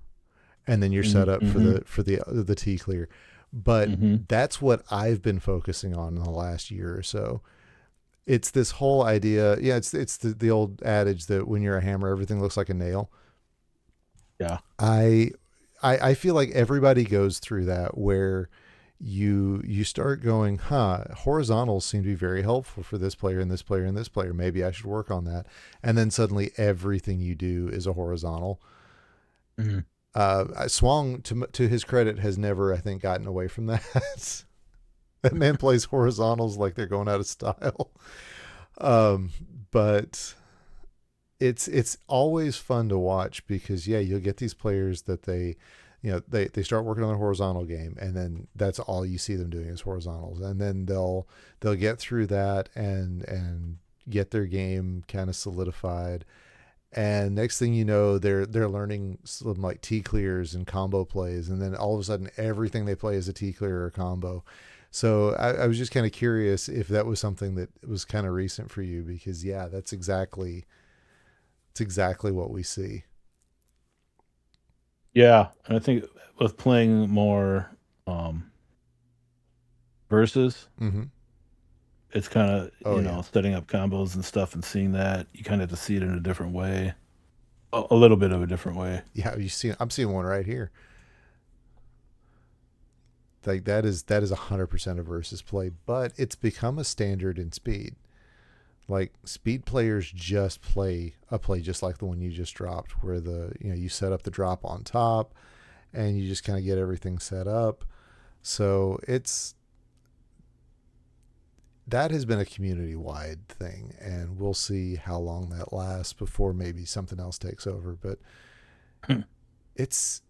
and then you're set up for Mm-hmm. the T clear. But Mm-hmm. that's what I've been focusing on in the last year or so. It's this whole idea. Yeah, it's the old adage that when you're a hammer, everything looks like a nail. Yeah. I I feel like everybody goes through that where you start going, horizontals seem to be very helpful for this player and this player and this player. Maybe I should work on that. And then suddenly everything you do is a horizontal. Mhm. Swang, to his credit, has never, I think, gotten away from that. That man plays horizontals like they're going out of style. Um, but it's always fun to watch because yeah, you'll get these players that they start working on their horizontal game, and then that's all you see them doing is horizontals, and then they'll get through that and get their game kind of solidified, and next thing you know they're learning some like T clears and combo plays, and then all of a sudden everything they play is a T clear or a combo. So I was just kind of curious if that was something that was kind of recent for you, because yeah, it's exactly what we see. Yeah, and I think with playing more versus, Mm-hmm. it's kind of, Oh yeah, setting up combos and stuff and seeing that. You kind of have to see it in a different way, a little bit of a different way. yeah. You see, I'm seeing one right here. Like that is 100% of versus play, but it's become a standard in speed. Like speed players just play a play just like the one you just dropped, where you set up the drop on top, and you just kind of get everything set up. So that has been a community wide thing, and we'll see how long that lasts before maybe something else takes over. But it's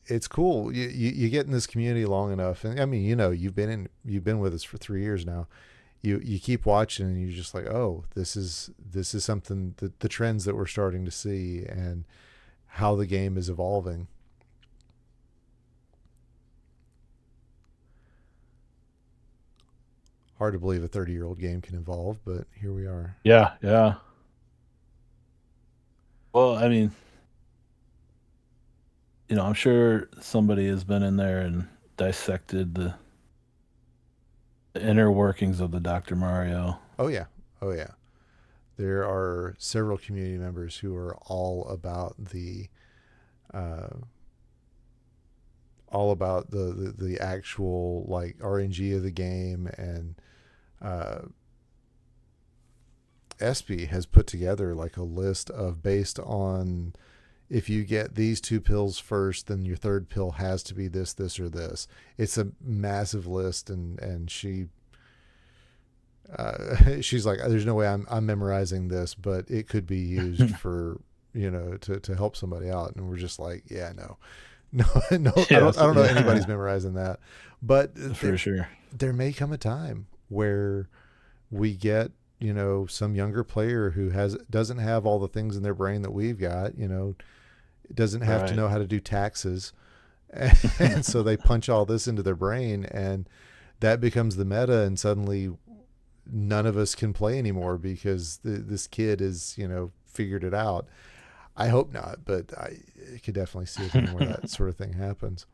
it's cool. You get in this community long enough, and I mean, you've been with us for 3 years now. You keep watching, and you're just like, oh, this is something that the trends that we're starting to see, and how the game is evolving. Hard to believe a 30-year-old game can evolve, but here we are. Yeah, yeah. Well, I mean, I'm sure somebody has been in there and dissected the inner workings of the Dr. Mario. Oh yeah, oh yeah. There are several community members who are uh, all about the actual like RNG of the game, and uh, Espy has put together like a list of, based on, if you get these two pills first, then your third pill has to be this, this, or this. It's a massive list, and she's like, there's no way I'm memorizing this, but it could be used for to help somebody out. And we're just like, yeah, no, no, no, Yes, I don't know yeah, anybody's memorizing that, but for sure. there may come a time where we get some younger player who doesn't have all the things in their brain that we've got, doesn't have to Right. know how to do taxes, and so they punch all this into their brain, and that becomes the meta, and suddenly none of us can play anymore because this kid is figured it out. I hope not, but I could definitely see a time where that sort of thing happens.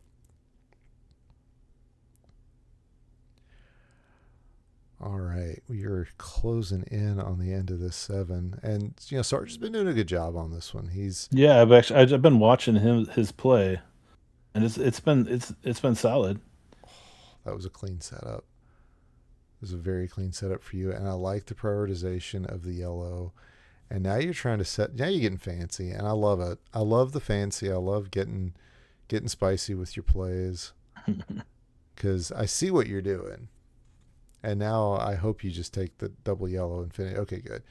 All right, we are closing in on the end of this 7, and Sarge's been doing a good job on this one. He's Yeah, I've been watching his play, and it's been solid. That was a clean setup. It was a very clean setup for you, and I like the prioritization of the yellow. And now you're trying to set. Now you're getting fancy, and I love it. I love the fancy. I love getting spicy with your plays, because I see what you're doing. And now I hope you just take the double yellow and finish. Okay, good.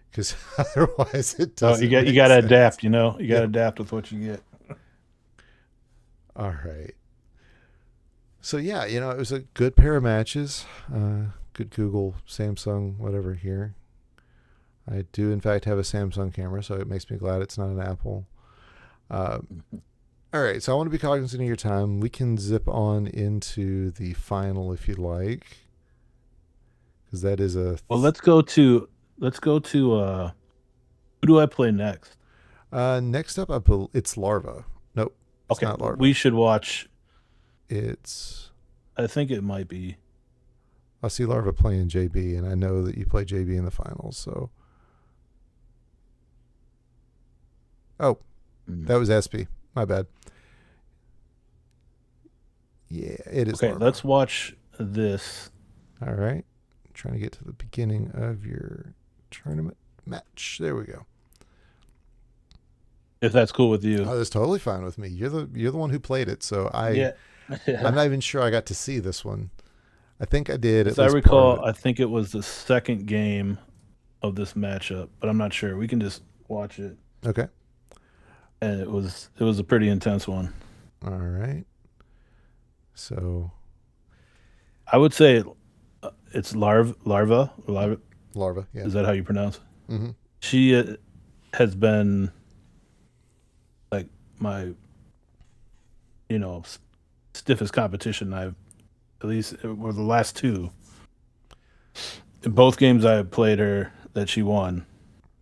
Because otherwise it Oh, you doesn't got you make got to sense. adapt. You got Yeah. to adapt with what you get. All right. So yeah, it was a good pair of matches. Good Google, Samsung, whatever here. I do in fact have a Samsung camera, so it makes me glad it's not an Apple. Uh, all right, so I want to be cognizant of your time. We can zip on into the final if you'd like, because that is Well, let's go to who do I play next? next up. It's Larva. Nope, it's Okay, not we Larva. should watch. It's I think it might be. I see Larva playing JB, and I know that you play JB in the finals. So, oh, Mm. that was Espy. My bad. Yeah, it is Okay, Larva. let's watch this. All right, trying to get to the beginning of your tournament match. There we go. If that's cool with you. Oh, that's totally fine with me. You're the one who played it, so Yeah. I'm Yeah. not even sure I got to see this one. I think I did at As I least part of it. recall, I think it was the second game of this matchup, but I'm not sure. We can just watch it, Okay. and it was a pretty intense one. All right. So I would say it's Larva. Larva, yeah. Is that how you pronounce it? Mm-hmm. She has been like my you know s- stiffest competition. I've at least were the last two. In both games I played her that she won.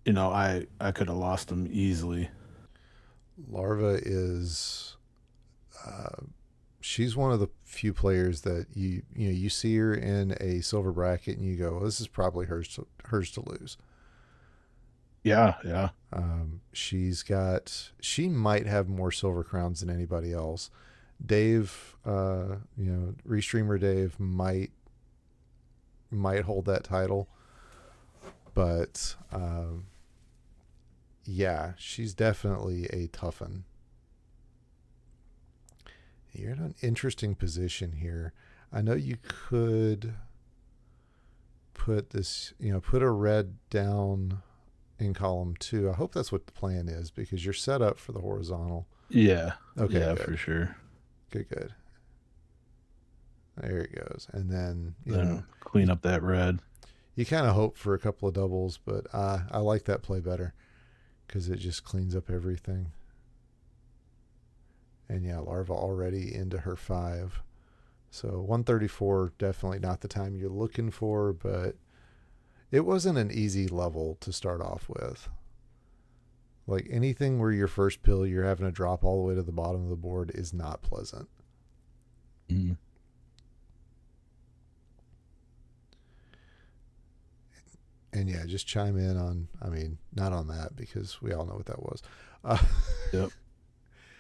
I could have lost them easily. Larva is uh, she's one of the few players that you see her in a silver bracket and you go, well, this is probably hers to lose. Yeah, yeah. She might have more silver crowns than anybody else. Dave, Restreamer Dave might hold that title, but yeah, she's definitely a toughen. You're in an interesting position here. I know you could put this, put a red down in column 2. I hope that's what the plan is because you're set up for the horizontal. Yeah. Okay, Yeah, good. for sure. Good. There it goes. And then, Then clean up that red. You kind of hope for a couple of doubles, but I like that play better because it just cleans up everything. And yeah, Larva already into her 5. So 134, definitely not the time you're looking for, but it wasn't an easy level to start off with. Like anything where your first pill, you're having to drop all the way to the bottom of the board is not pleasant. Mm-hmm. And yeah, just chime in on, not on that because we all know what that was. Yep.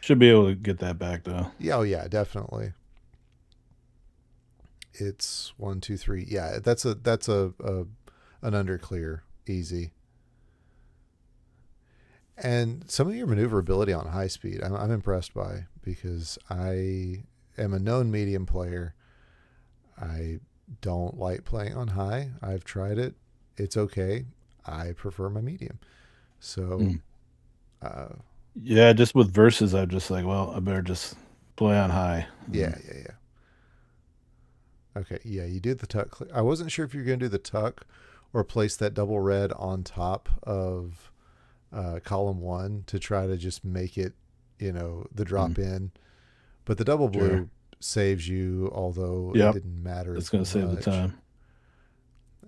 Should be able to get that back though. Yeah, oh yeah, definitely. It's 1, 2, 3. Yeah, that's an underclear, easy. And some of your maneuverability on high speed, I'm impressed by because I am a known medium player. I don't like playing on high. I've tried it. It's okay. I prefer my medium. So, yeah, just with verses, I'm just like, well, I better just play on high. Yeah. Okay, yeah, you do the tuck. I wasn't sure if you were going to do the tuck or place that double red on top of column 1 to try to just make it, the drop in. But the double blue saves you, although it didn't matter. It's going to save the time.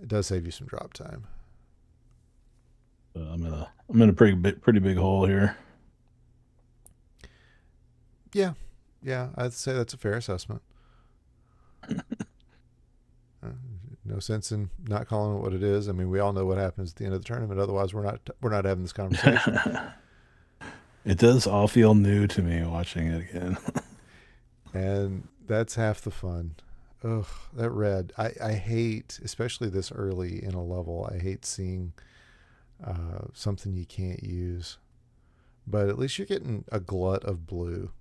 It does save you some drop time. I'm in a pretty big hole here. Yeah, I'd say that's a fair assessment. No sense in not calling it what it is. We all know what happens at the end of the tournament. Otherwise, we're not having this conversation. It does all feel new to me watching it again. And that's half the fun. Ugh, that red. I hate, especially this early in a level, I hate seeing something you can't use. But at least you're getting a glut of blue.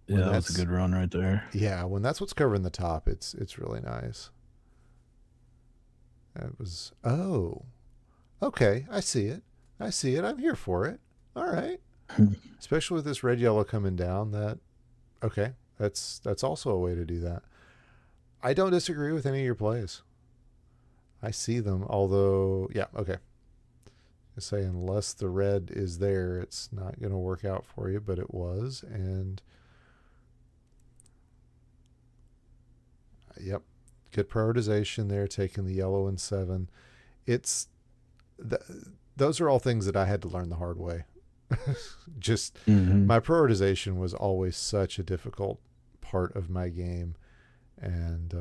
Yeah, that's a good run right there. Yeah, when that's what's covering the top, it's really nice. That was, okay, I see it. I'm here for it. All right. Especially with this red yellow coming down, that's also a way to do that. I don't disagree with any of your plays. I see them, although, yeah, okay. I say unless the red is there, it's not going to work out for you, but it was, and yep, good prioritization there, taking the yellow and 7. Those are all things that I had to learn the hard way. Just my prioritization was always such a difficult part of my game, and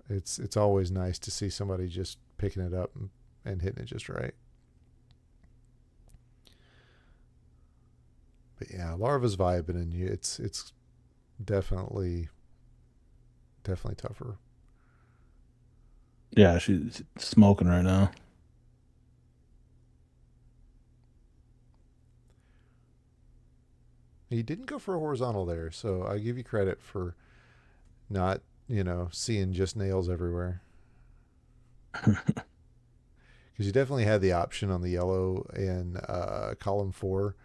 it's always nice to see somebody just picking it up and hitting it just right. But yeah, Larva's vibing, and it's definitely tougher. Yeah, she's smoking right now. You didn't go for a horizontal there, so I give you credit for not, seeing just nails everywhere. Because you definitely had the option on the yellow in column 4.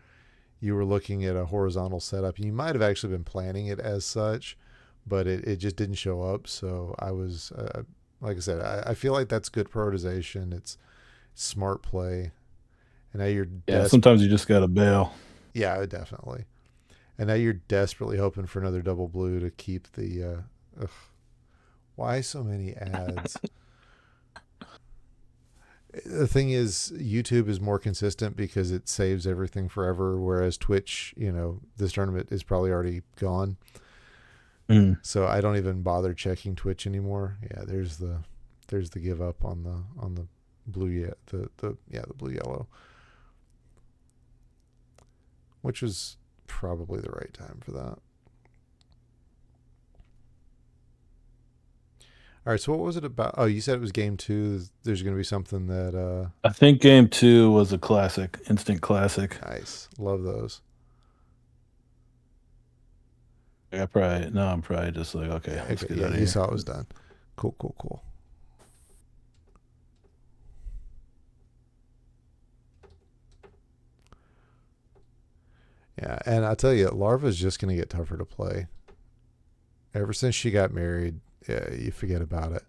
You were looking at a horizontal setup. You might have actually been planning it as such, but it just didn't show up. So I was, like I said, I feel like that's good prioritization. It's smart play. And now you're sometimes you just got to bail. Yeah, definitely. And now you're desperately hoping for another double blue to keep the. Why so many ads? The thing is, YouTube is more consistent because it saves everything forever, whereas Twitch, this tournament is probably already gone. Mm. So I don't even bother checking Twitch anymore. Yeah, there's the give up on the blue, the blue yellow, which was probably the right time for that. All right, so what was it about? Oh, you said it was game two. There's going to be something that I think game two was a classic, instant classic. nice. Love those. I'm probably just like, okay, Yeah, let's okay. get Yeah, out of you here. saw it was done. Cool, cool, cool. Yeah, and I tell you, Larva's just going to get tougher to play. Ever since she got married, yeah, you forget about it.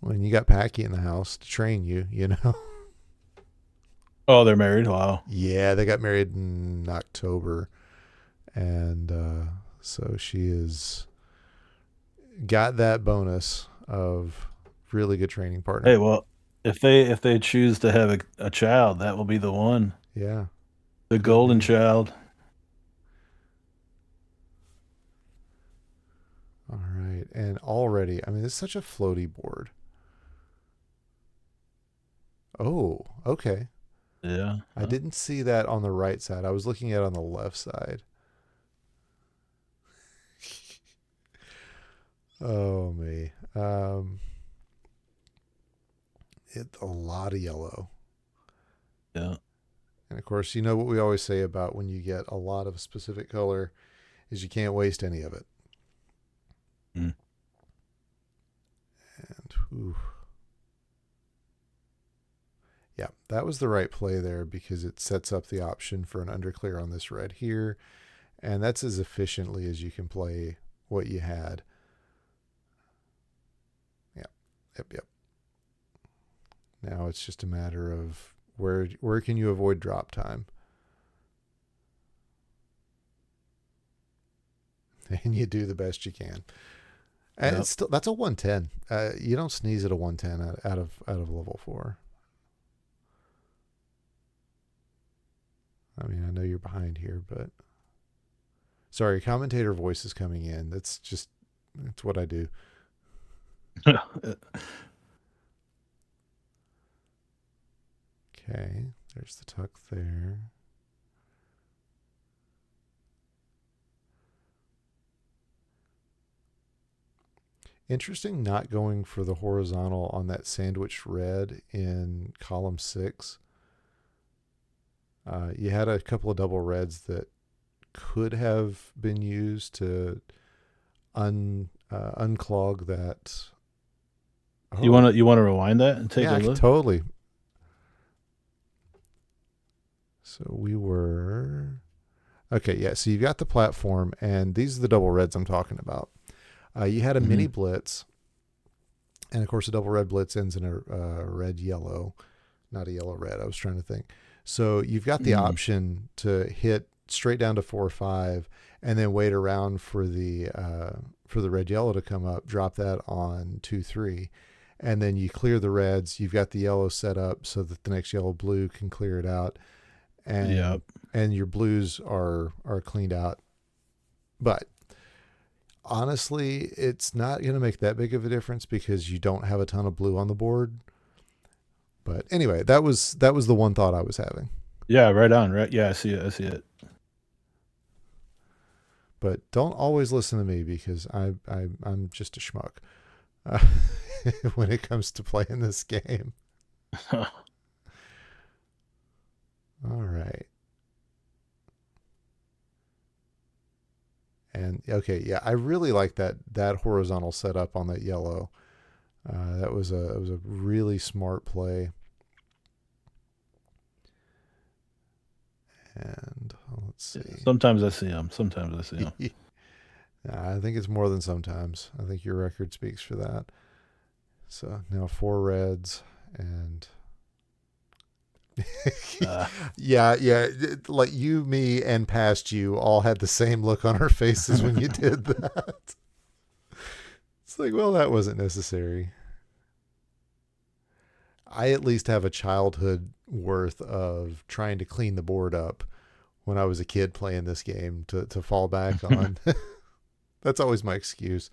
When you got Packy in the house to train you, you know. Oh, they're married. Wow. Yeah, they got married in October, and so she has got that bonus of really good training partner. Hey, well, if they choose to have a child, that will be the one, Yeah, the could golden be. child. All right, and already, I mean, it's such a floaty board. Oh, okay. Yeah. I didn't see that on the right side. I was looking at it on the left side. Oh me. A lot of yellow. Yeah. And of course, you know what we always say about when you get a lot of a specific color is you can't waste any of it. Mm. And whew, yeah, that was the right play there because it sets up the option for an underclear on this red here. And that's as efficiently as you can play what you had. Yeah, yep. Now it's just a matter of where can you avoid drop time? And you do the best you can. And Yep. it's still that's a 110. You don't sneeze at a 110 out of level 4. I mean, I know you're behind here, but sorry, commentator voice is coming in. It's what I do. Okay, there's the tuck there. Interesting not going for the horizontal on that sandwich red in column 6. You had a couple of double reds that could have been used to unclog that. You Oh, wanna rewind that and take yeah, a I could look? totally. So we were okay. Yeah, so you've got the platform, and these are the double reds I'm talking about. You had a mini Hmm. blitz, and of course, a double red blitz ends in a red yellow, not a yellow red. I was trying to think. So you've got the Mm. option to hit straight down to 4 or 5, and then wait around for the red yellow to come up. Drop that on 2 3, and then you clear the reds. You've got the yellow set up so that the next yellow blue can clear it out, and Yep. your blues are cleaned out. But honestly, it's not going to make that big of a difference because you don't have a ton of blue on the board. But anyway, that was the one thought I was having. Yeah, right on, right? Yeah, I see it. I see it. But don't always listen to me because I'm just a schmuck uh, when it comes to playing this game. All right. And okay, yeah, I really like that horizontal setup on that yellow. That was a it was a really smart play. And let's see. Sometimes I see them. Sometimes I see them. I think it's more than sometimes. I think your record speaks for that. So now 4 reds and Uh, yeah. Like you, me, and past you all had the same look on our faces when you did that. It's like, well, that wasn't necessary. I at least have a childhood worth of trying to clean the board up when I was a kid playing this game to fall back on. That's always my excuse,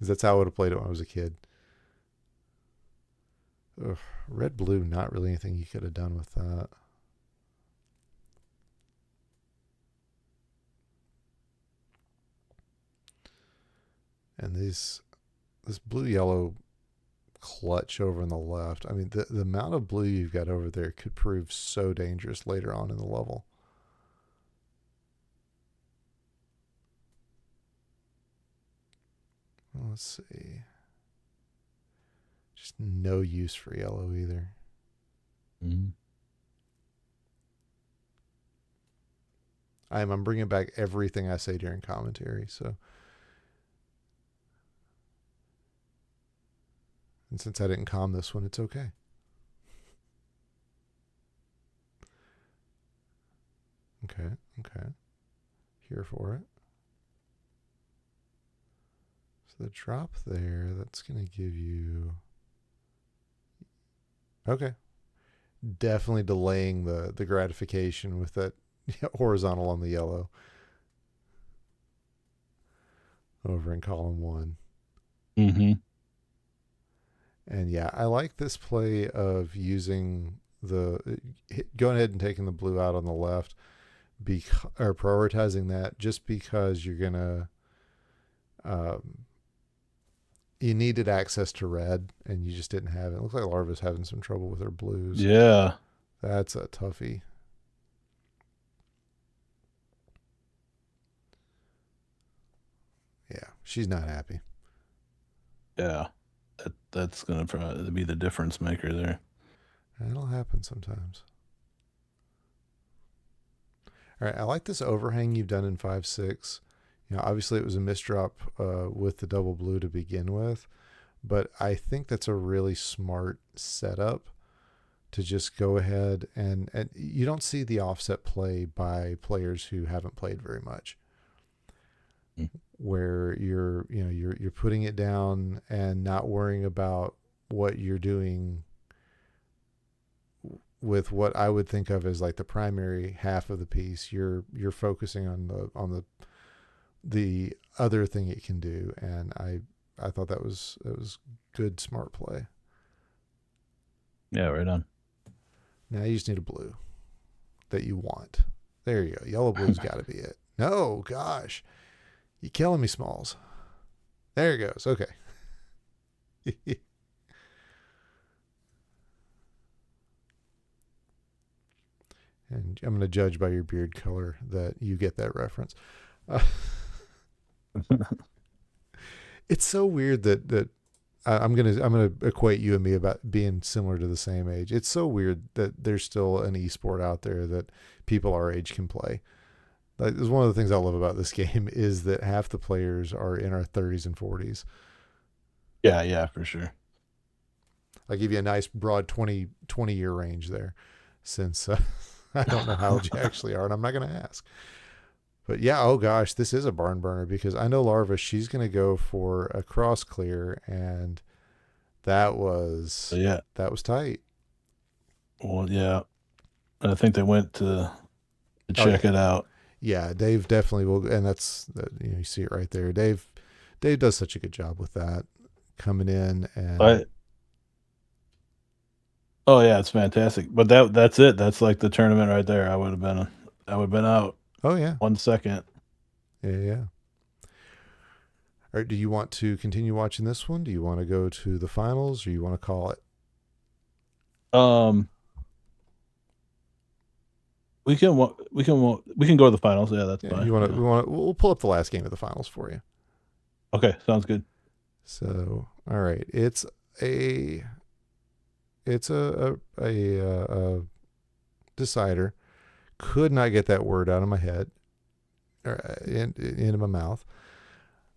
is that's how I would have played it when I was a kid. Ugh, red blue, not really anything you could have done with that. And this blue yellow clutch over in the left. I mean, the amount of blue you've got over there could prove so dangerous later on in the level. Let's see. Just no use for yellow either. Mm-hmm. I'm bringing back everything I say during commentary. So, and since I didn't calm this one, it's okay. Okay. Here for it. So the drop there, that's going to give you... Okay. Definitely delaying the gratification with that horizontal on the yellow over in column 1. Mm-hmm. And yeah, I like this play of using going ahead and taking the blue out on the left, or prioritizing that, just because you're gonna you needed access to red and you just didn't have it. It looks like Larva's having some trouble with her blues. Yeah. That's a toughie. Yeah, she's not happy. Yeah. That's gonna probably be the difference maker there. It'll happen sometimes. All right, I like this overhang you've done in 5-6. Obviously it was a misdrop with the double blue to begin with, but I think that's a really smart setup to just go ahead and you don't see the offset play by players who haven't played very much, where you're putting it down and not worrying about what you're doing with what I would think of as like the primary half of the piece. You're focusing on the other thing it can do, and I thought it was good, smart play. Yeah, right on. Now you just need a blue that you want. There you go. Yellow blue's got to be it. No, gosh, you're killing me, Smalls. There it goes. Okay. And I'm going to judge by your beard color that you get that reference. It's so weird that I'm gonna equate you and me about being similar to the same age. It's so weird that there's still an esport out there that people our age can play. Like, it's one of the things I love about this game is that half the players are in our 30s and 40s. Yeah, for sure. I'll give you a nice broad 20 year range there, since I don't know how old you actually are, and I'm not going to ask. But yeah, oh gosh, this is a barn burner, because I know Larva, she's going to go for a cross clear, and that was tight. Well, yeah. I think they went to check it out. Yeah, Dave definitely will, and that's you see it right there. Dave does such a good job with that, coming in and. Oh yeah, it's fantastic. But that's it. That's like the tournament right there. I would have been out. Oh yeah. 1 second. Yeah. All right, do you want to continue watching this one? Do you want to go to the finals, or you want to call it? We can go to the finals. Yeah, that's fine. We'll pull up the last game of the finals for you. Okay, sounds good. So, all right, it's a decider. Could not get that word out of my head, or into my mouth.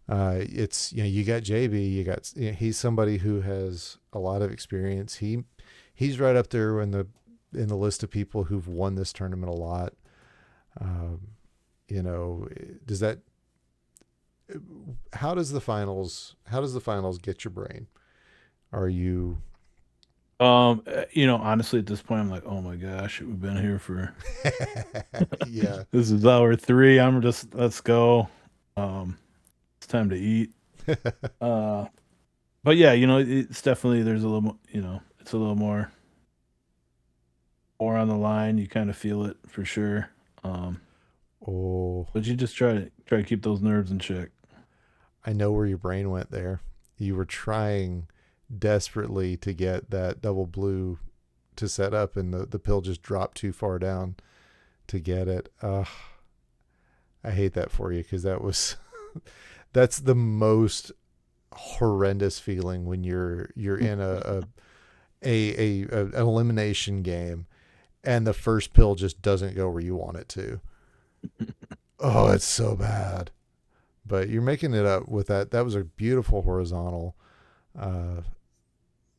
It's you got JB, he's somebody who has a lot of experience. He's right up there in the list of people who've won this tournament a lot. How does the finals get your brain? Are you Honestly, at this point, I'm like, oh my gosh, we've been here for Yeah. this is hour three. I'm just let's go. Um, it's time to eat. Uh, but yeah, it's definitely there's a little more, it's a little more on the line. You kind of feel it for sure. Um, Oh, but you just try to keep those nerves in check. I know where your brain went there. You were trying desperately to get that double blue to set up, and the pill just dropped too far down to get it. I hate that for you because that's the most horrendous feeling when you're in an elimination game and the first pill just doesn't go where you want it to. Oh, it's so bad. But you're making it up with that. That was a beautiful horizontal uh,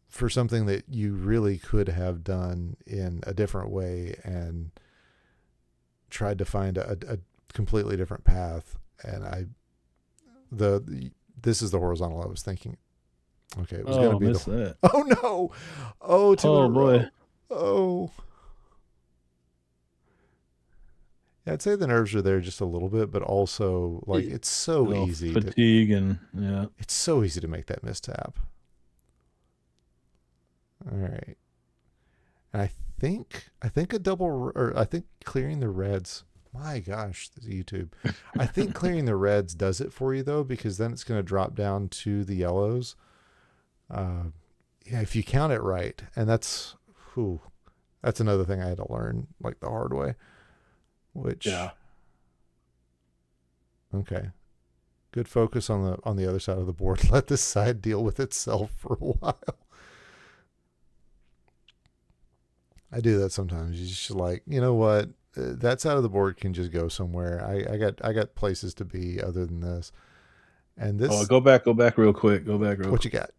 for something that you really could have done in a different way and tried to find a completely different path. And the this is the horizontal I was thinking. Okay, it was going to Oh, be the. miss that. Oh no! Oh, two in a Oh boy. row. Oh, yeah, I'd say the nerves are there just a little bit, but also like A it's so little easy to fatigue and yeah. make that mistap. All right. And I think a double or I think clearing the reds. My gosh, this is YouTube. I think clearing the reds does it for you though, because then it's going to drop down to the yellows. Uh, yeah, if you count it right, and whew, that's another thing I had to learn like the hard way. Which Yeah. okay, good focus on the other side of the board. Let this side deal with itself for a while. I do that sometimes. You just like, you know what? That side of the board can just go somewhere. I got places to be other than this. And Oh, this, go back real quick. Go back real what you quick. got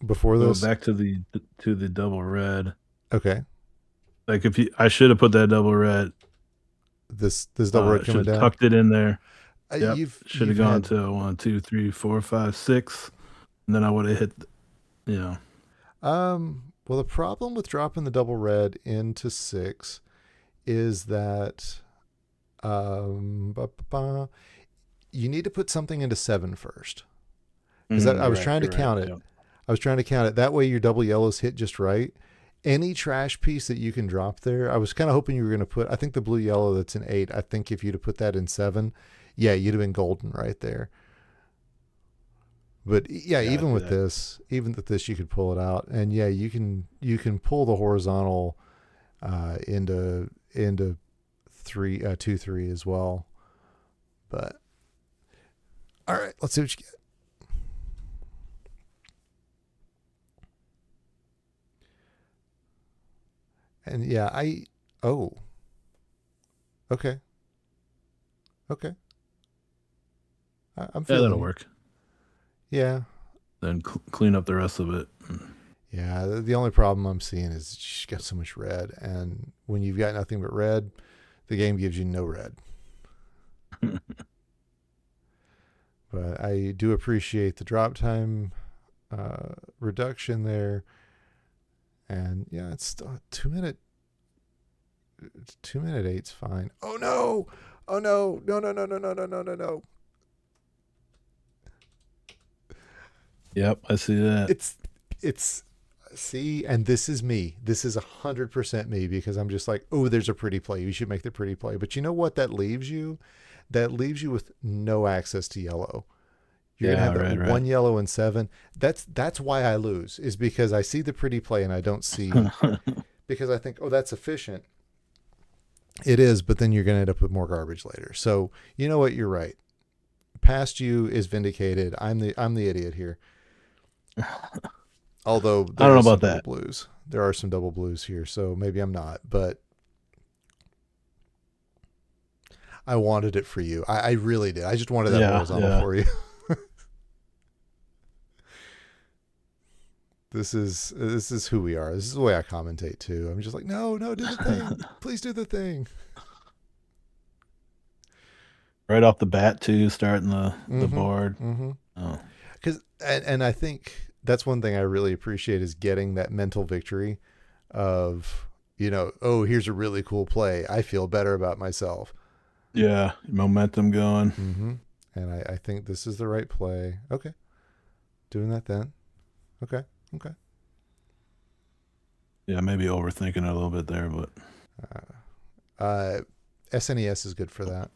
before Go this? back to the double red. Okay, Like if you, I should have put that double red. this double red Should coming have down. tucked it in there. Yep. Should have You've gone had to one, two, three, four, five, six, and then I would have hit. You know. well, the problem with dropping the double red into six is that ba, ba, ba, you need to put something into seven first. Because I You're was right. trying to You're right. count it. Yep. I was trying to count it. That way your double yellows hit just right. Any trash piece that you can drop there, I was kind of hoping you were going to put, I think the blue yellow that's in eight, I think if you'd have put that in seven, yeah, you'd have been golden right there. But yeah, Yeah, I see that. even with this, you could pull it out. And yeah, you can pull the horizontal into three, 2, 3 as well. But all right, let's see what you get. And yeah, oh, okay. Okay. I'm Yeah, that'll feeling you. work. Yeah. Then clean up the rest of it. Yeah. The only problem I'm seeing is she's got so much red. And when you've got nothing but red, the game gives you no red. But I do appreciate the drop time reduction there. And yeah, it's still 2 minute. 2 minute eight's fine. Oh no! Oh no! No! No! No! No! No! No! No! No! No! Yep, I see that. It's see, and this is me. This is 100% me because I'm just like, oh, there's a pretty play. You should make the pretty play. But you know what? That leaves you. That leaves you with no access to yellow. You're gonna Yeah, have that right, right. one yellow and seven. That's why I lose. Is because I see the pretty play and I don't see because I think, oh, that's efficient. It is, but then you're gonna end up with more garbage later. So you know what? You're right. Past you is vindicated. I'm the idiot here. Although I don't there know is some about double that. blues. There are some double blues here, so maybe I'm not, but I wanted it for you. I really did. I just wanted that Yeah, horizontal yeah. for you. This is who we are. This is the way I commentate too. I'm just like, no, no, do the thing. Please do the thing. Right off the bat too, starting the Mm-hmm. board. Mm-hmm. Oh, Because and I think that's one thing I really appreciate is getting that mental victory of, oh, here's a really cool play. I feel better about myself. Yeah, momentum going. Mm-hmm. And I think this is the right play. Okay. Doing that then. Okay. Okay. Yeah, maybe overthinking it a little bit there, but SNES is good for that.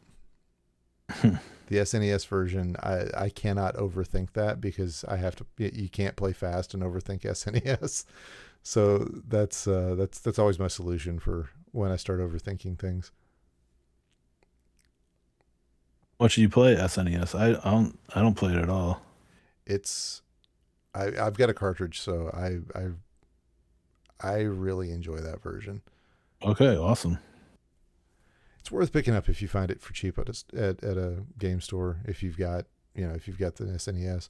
The SNES version, I cannot overthink that because I have to. You can't play fast and overthink SNES. So that's always my solution for when I start overthinking things. what should you play SNES? I don't play it at all. It's I've got a cartridge, so I really enjoy that version. Okay, awesome. It's worth picking up if you find it for cheap at a game store. If you've got if you've got the SNES.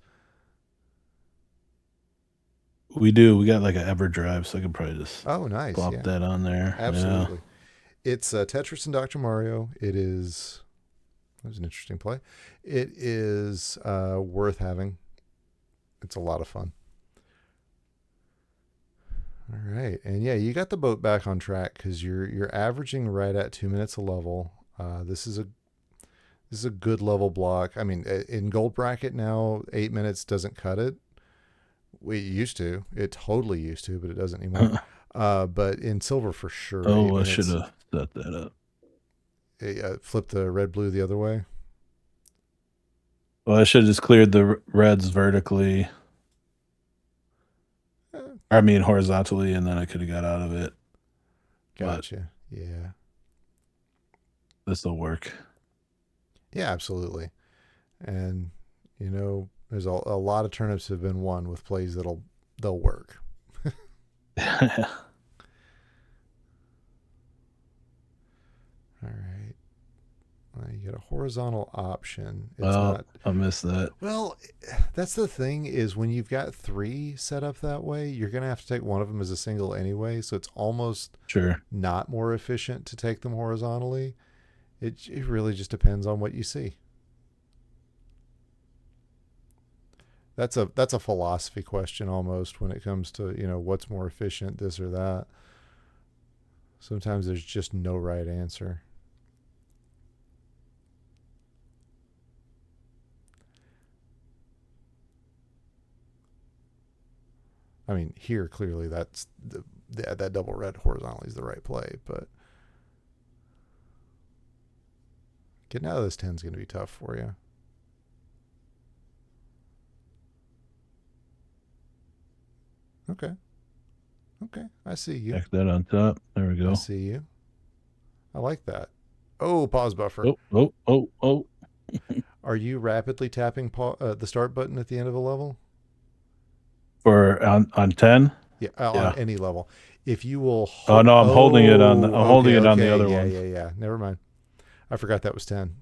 We do. We got like an EverDrive, so I could probably just Oh, nice. plop Yeah, that on there. Yeah. absolutely. It's Tetris and Dr. Mario. It was an interesting play. It is worth having. It's a lot of fun. All right, and yeah, you got the boat back on track because you're averaging right at 2 minutes a level. This is a good level block. I mean, in gold bracket now, 8 minutes doesn't cut it. We used to. It totally used to, but it doesn't anymore. But in silver for sure, eight Oh, I should minutes. have set that up. Flip the red blue the other way. Well, I should have just cleared the reds vertically. Eh, I mean horizontally, and then I could have got out of it. But gotcha. Yeah. this will work. Yeah, absolutely. And there's a lot of turnips have been won with plays they'll work. All right. You get a horizontal option. It's Well, not. I missed that. Well, that's the thing is when you've got three set up that way, you're gonna have to take one of them as a single anyway. So it's almost Sure. not more efficient to take them horizontally. It really just depends on what you see. That's a philosophy question almost when it comes to what's more efficient, this or that. Sometimes there's just no right answer. I mean, here clearly that's that double red horizontally is the right play, but getting out of this 10 is going to be tough for you. Okay. Okay. I see you. Back that on top. There we I go. see you. I like that. Oh, pause buffer. Oh, oh, oh, oh. Are you rapidly tapping the start button at the end of a level? For on 10? Yeah, on Yeah. any level. If you will Oh hold. no, Oh, I'm holding okay, it on the okay. other Yeah, one. yeah, yeah. Never mind. I forgot that was 10.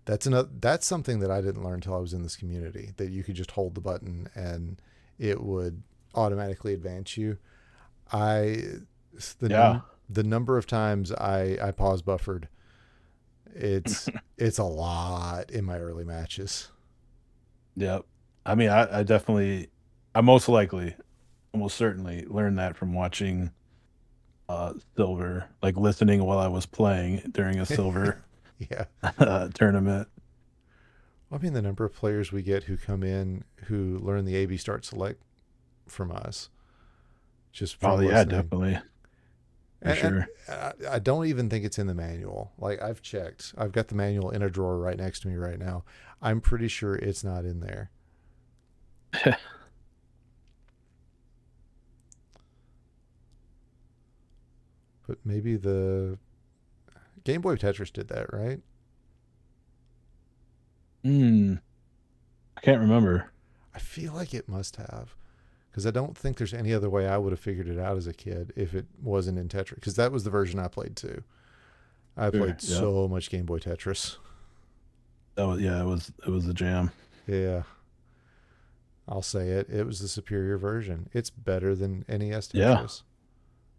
That's something that I didn't learn until I was in this community, that you could just hold the button and it would automatically advance you. I the Yeah. num the number of times I pause buffered, it's a lot in my early matches. Yep. I mean, I definitely, I most likely, almost certainly learned that from watching Silver, like listening while I was playing during a Silver Yeah. tournament. I mean, the number of players we get who come in who learn the AB start select from us just Oh from yeah, listening. definitely for And sure. I don't even think it's in the manual. Like I've checked, I've got the manual in a drawer right next to me right now. I'm pretty sure it's not in there. But maybe the Game Boy Tetris did that, right? Hmm. I can't remember. I feel like it must have. Because I don't think there's any other way I would have figured it out as a kid if it wasn't in Tetris. Because that was the version I played too. I Sure. played Yep. so much Game Boy Tetris. That was yeah. It was a jam. Yeah, I'll say it. It was the superior version. It's better than NES Yeah. Tetris.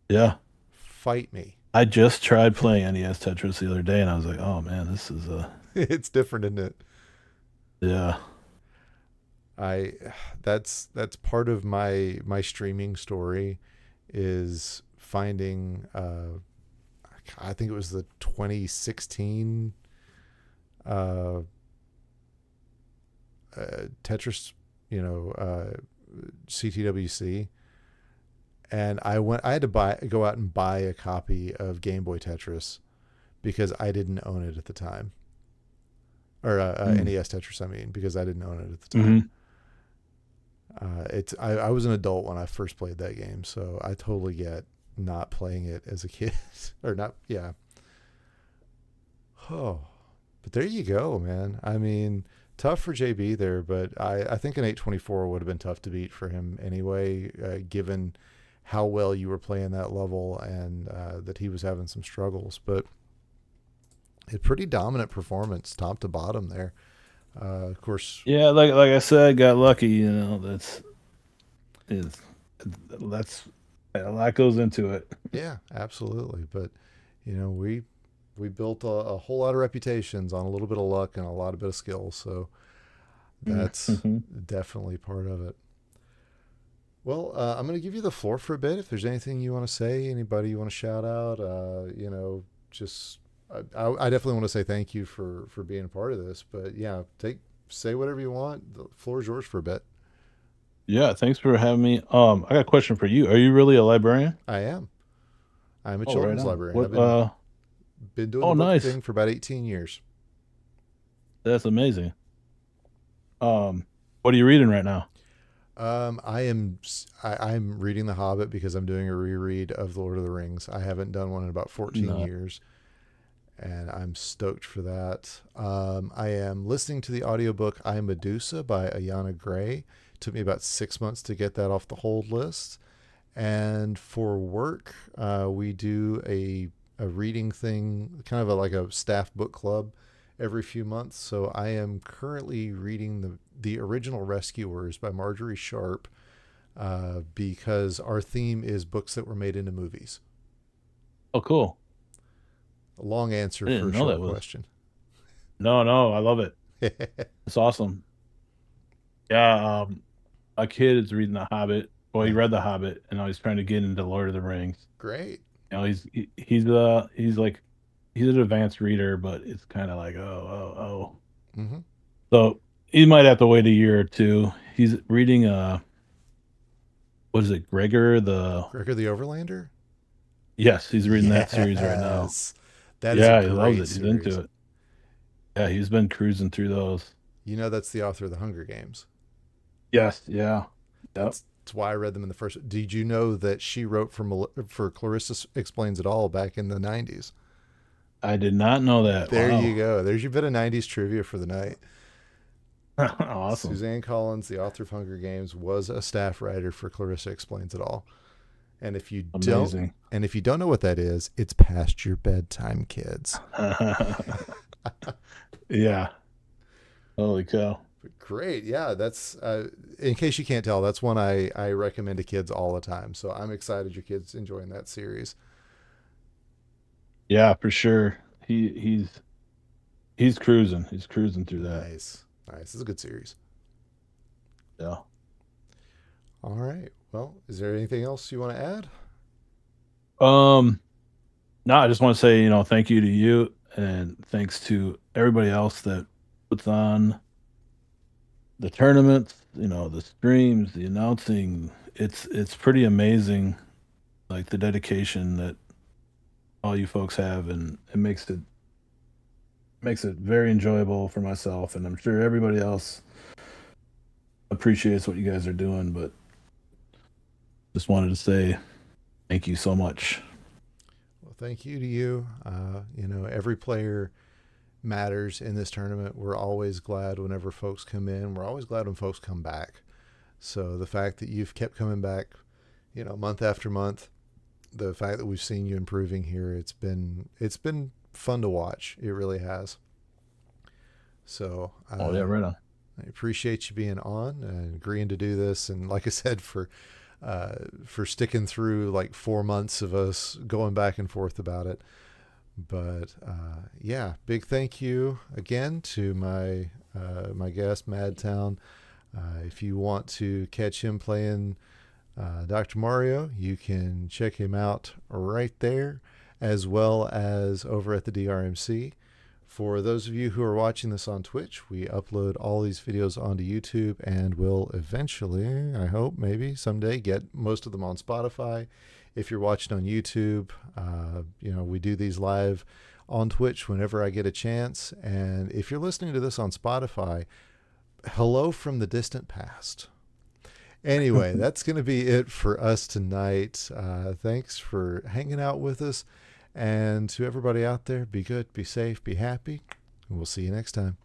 Yeah. Fight me. I just tried playing NES Tetris the other day, and I was like, oh man, this is a It's different, isn't it? yeah. I that's part of my streaming story is finding I think it was the 2016 uh, Tetris, CTWC, and I had to go out and buy a copy of Game Boy Tetris because I didn't own it at the time, or Mm. NES Tetris. I mean, because I didn't own it at the time. Hmm. I was an adult when I first played that game, so I totally get not playing it as a kid or not. Yeah. Oh, but there you go, man. I mean, tough for JB there, but I think an 824 would have been tough to beat for him anyway, given how well you were playing that level and that he was having some struggles. But a pretty dominant performance, top to bottom there. Of course, Yeah, like I said, got lucky. Is that's a lot goes into it. yeah, absolutely. But we built a whole lot of reputations on a little bit of luck and a lot of bit of skill. So that's Mm-hmm. definitely part of it. Well, I'm going to give you the floor for a bit. If there's anything you want to say, anybody you want to shout out, just I definitely want to say thank you for being a part of this. But yeah, say whatever you want. The floor is yours for a bit. Yeah, thanks for having me. I got a question for you. Are you really a librarian? I am. I'm a Oh, right children's on. librarian. I've What? been doing the Oh, book nice. thing for about 18 years. That's amazing. What are you reading right now? I'm reading The Hobbit because I'm doing a reread of The Lord of the Rings. I haven't done one in about 14 No. years, and I'm stoked for that. I am listening to the audiobook I Am Medusa by Ayana Gray. Took me about 6 months to get that off the hold list. And for work, we do a reading thing, kind of like a staff book club every few months. So I am currently reading the original Rescuers by Marjorie Sharp because our theme is books that were made into movies. Oh, cool. A long answer I for didn't a know that short was. question. No, no, I love it. It's awesome. Yeah, a kid is reading The Hobbit. Well, he Nice. read The Hobbit, and now he's trying to get into Lord of the Rings. Great. He's like he's an advanced reader, but it's kind of like oh. Mm-hmm. So he might have to wait a year or two. He's reading what is it, Gregor the Gregor the Overlander? yes, he's reading that series right now. Yes. That is a Yeah, he loves great it. He's into series. it. Yeah, he's been cruising through those. That's the author of The Hunger Games. Yes, yeah. Yep. That's why I read them in the first. Did you know that she wrote for Clarissa Explains It All back in the 90s? I did not know that. There you Wow. go. There's your bit of 90s trivia for the night. Awesome. Suzanne Collins, the author of Hunger Games, was a staff writer for Clarissa Explains It All. And if you don't Amazing. and if you don't know what that is, it's past your bedtime, kids. Yeah. Holy cow. Great. Yeah, that's in case you can't tell, that's one I recommend to kids all the time. So I'm excited your kids enjoying that series. Yeah, for sure. He's cruising. He's cruising through that. Nice. Nice. It's a good series. Yeah. All right. Well, is there anything else you want to add? Um, no, I just want to say, thank you to you and thanks to everybody else that puts on the tournaments, the streams, the announcing. It's pretty amazing, like the dedication that all you folks have, and it makes it very enjoyable for myself, and I'm sure everybody else appreciates what you guys are doing. But just wanted to say thank you so much. Well, thank you to you. Every player matters in this tournament. We're always glad whenever folks come in. We're always glad when folks come back. So the fact that you've kept coming back, month after month, the fact that we've seen you improving here, it's been fun to watch. It really has. So Oh yeah, right on. I appreciate you being on and agreeing to do this. And like I said, for sticking through like 4 months of us going back and forth about it. But yeah, big thank you again to my guest, MadTown. If you want to catch him playing Dr. Mario, you can check him out right there, as well as over at the DRMC. For those of you who are watching this on Twitch, we upload all these videos onto YouTube and will eventually, I hope, maybe someday, get most of them on Spotify. If you're watching on YouTube, we do these live on Twitch whenever I get a chance. And if you're listening to this on Spotify, hello from the distant past. Anyway, that's going to be it for us tonight. Thanks for hanging out with us. And to everybody out there, be good, be safe, be happy. And we'll see you next time.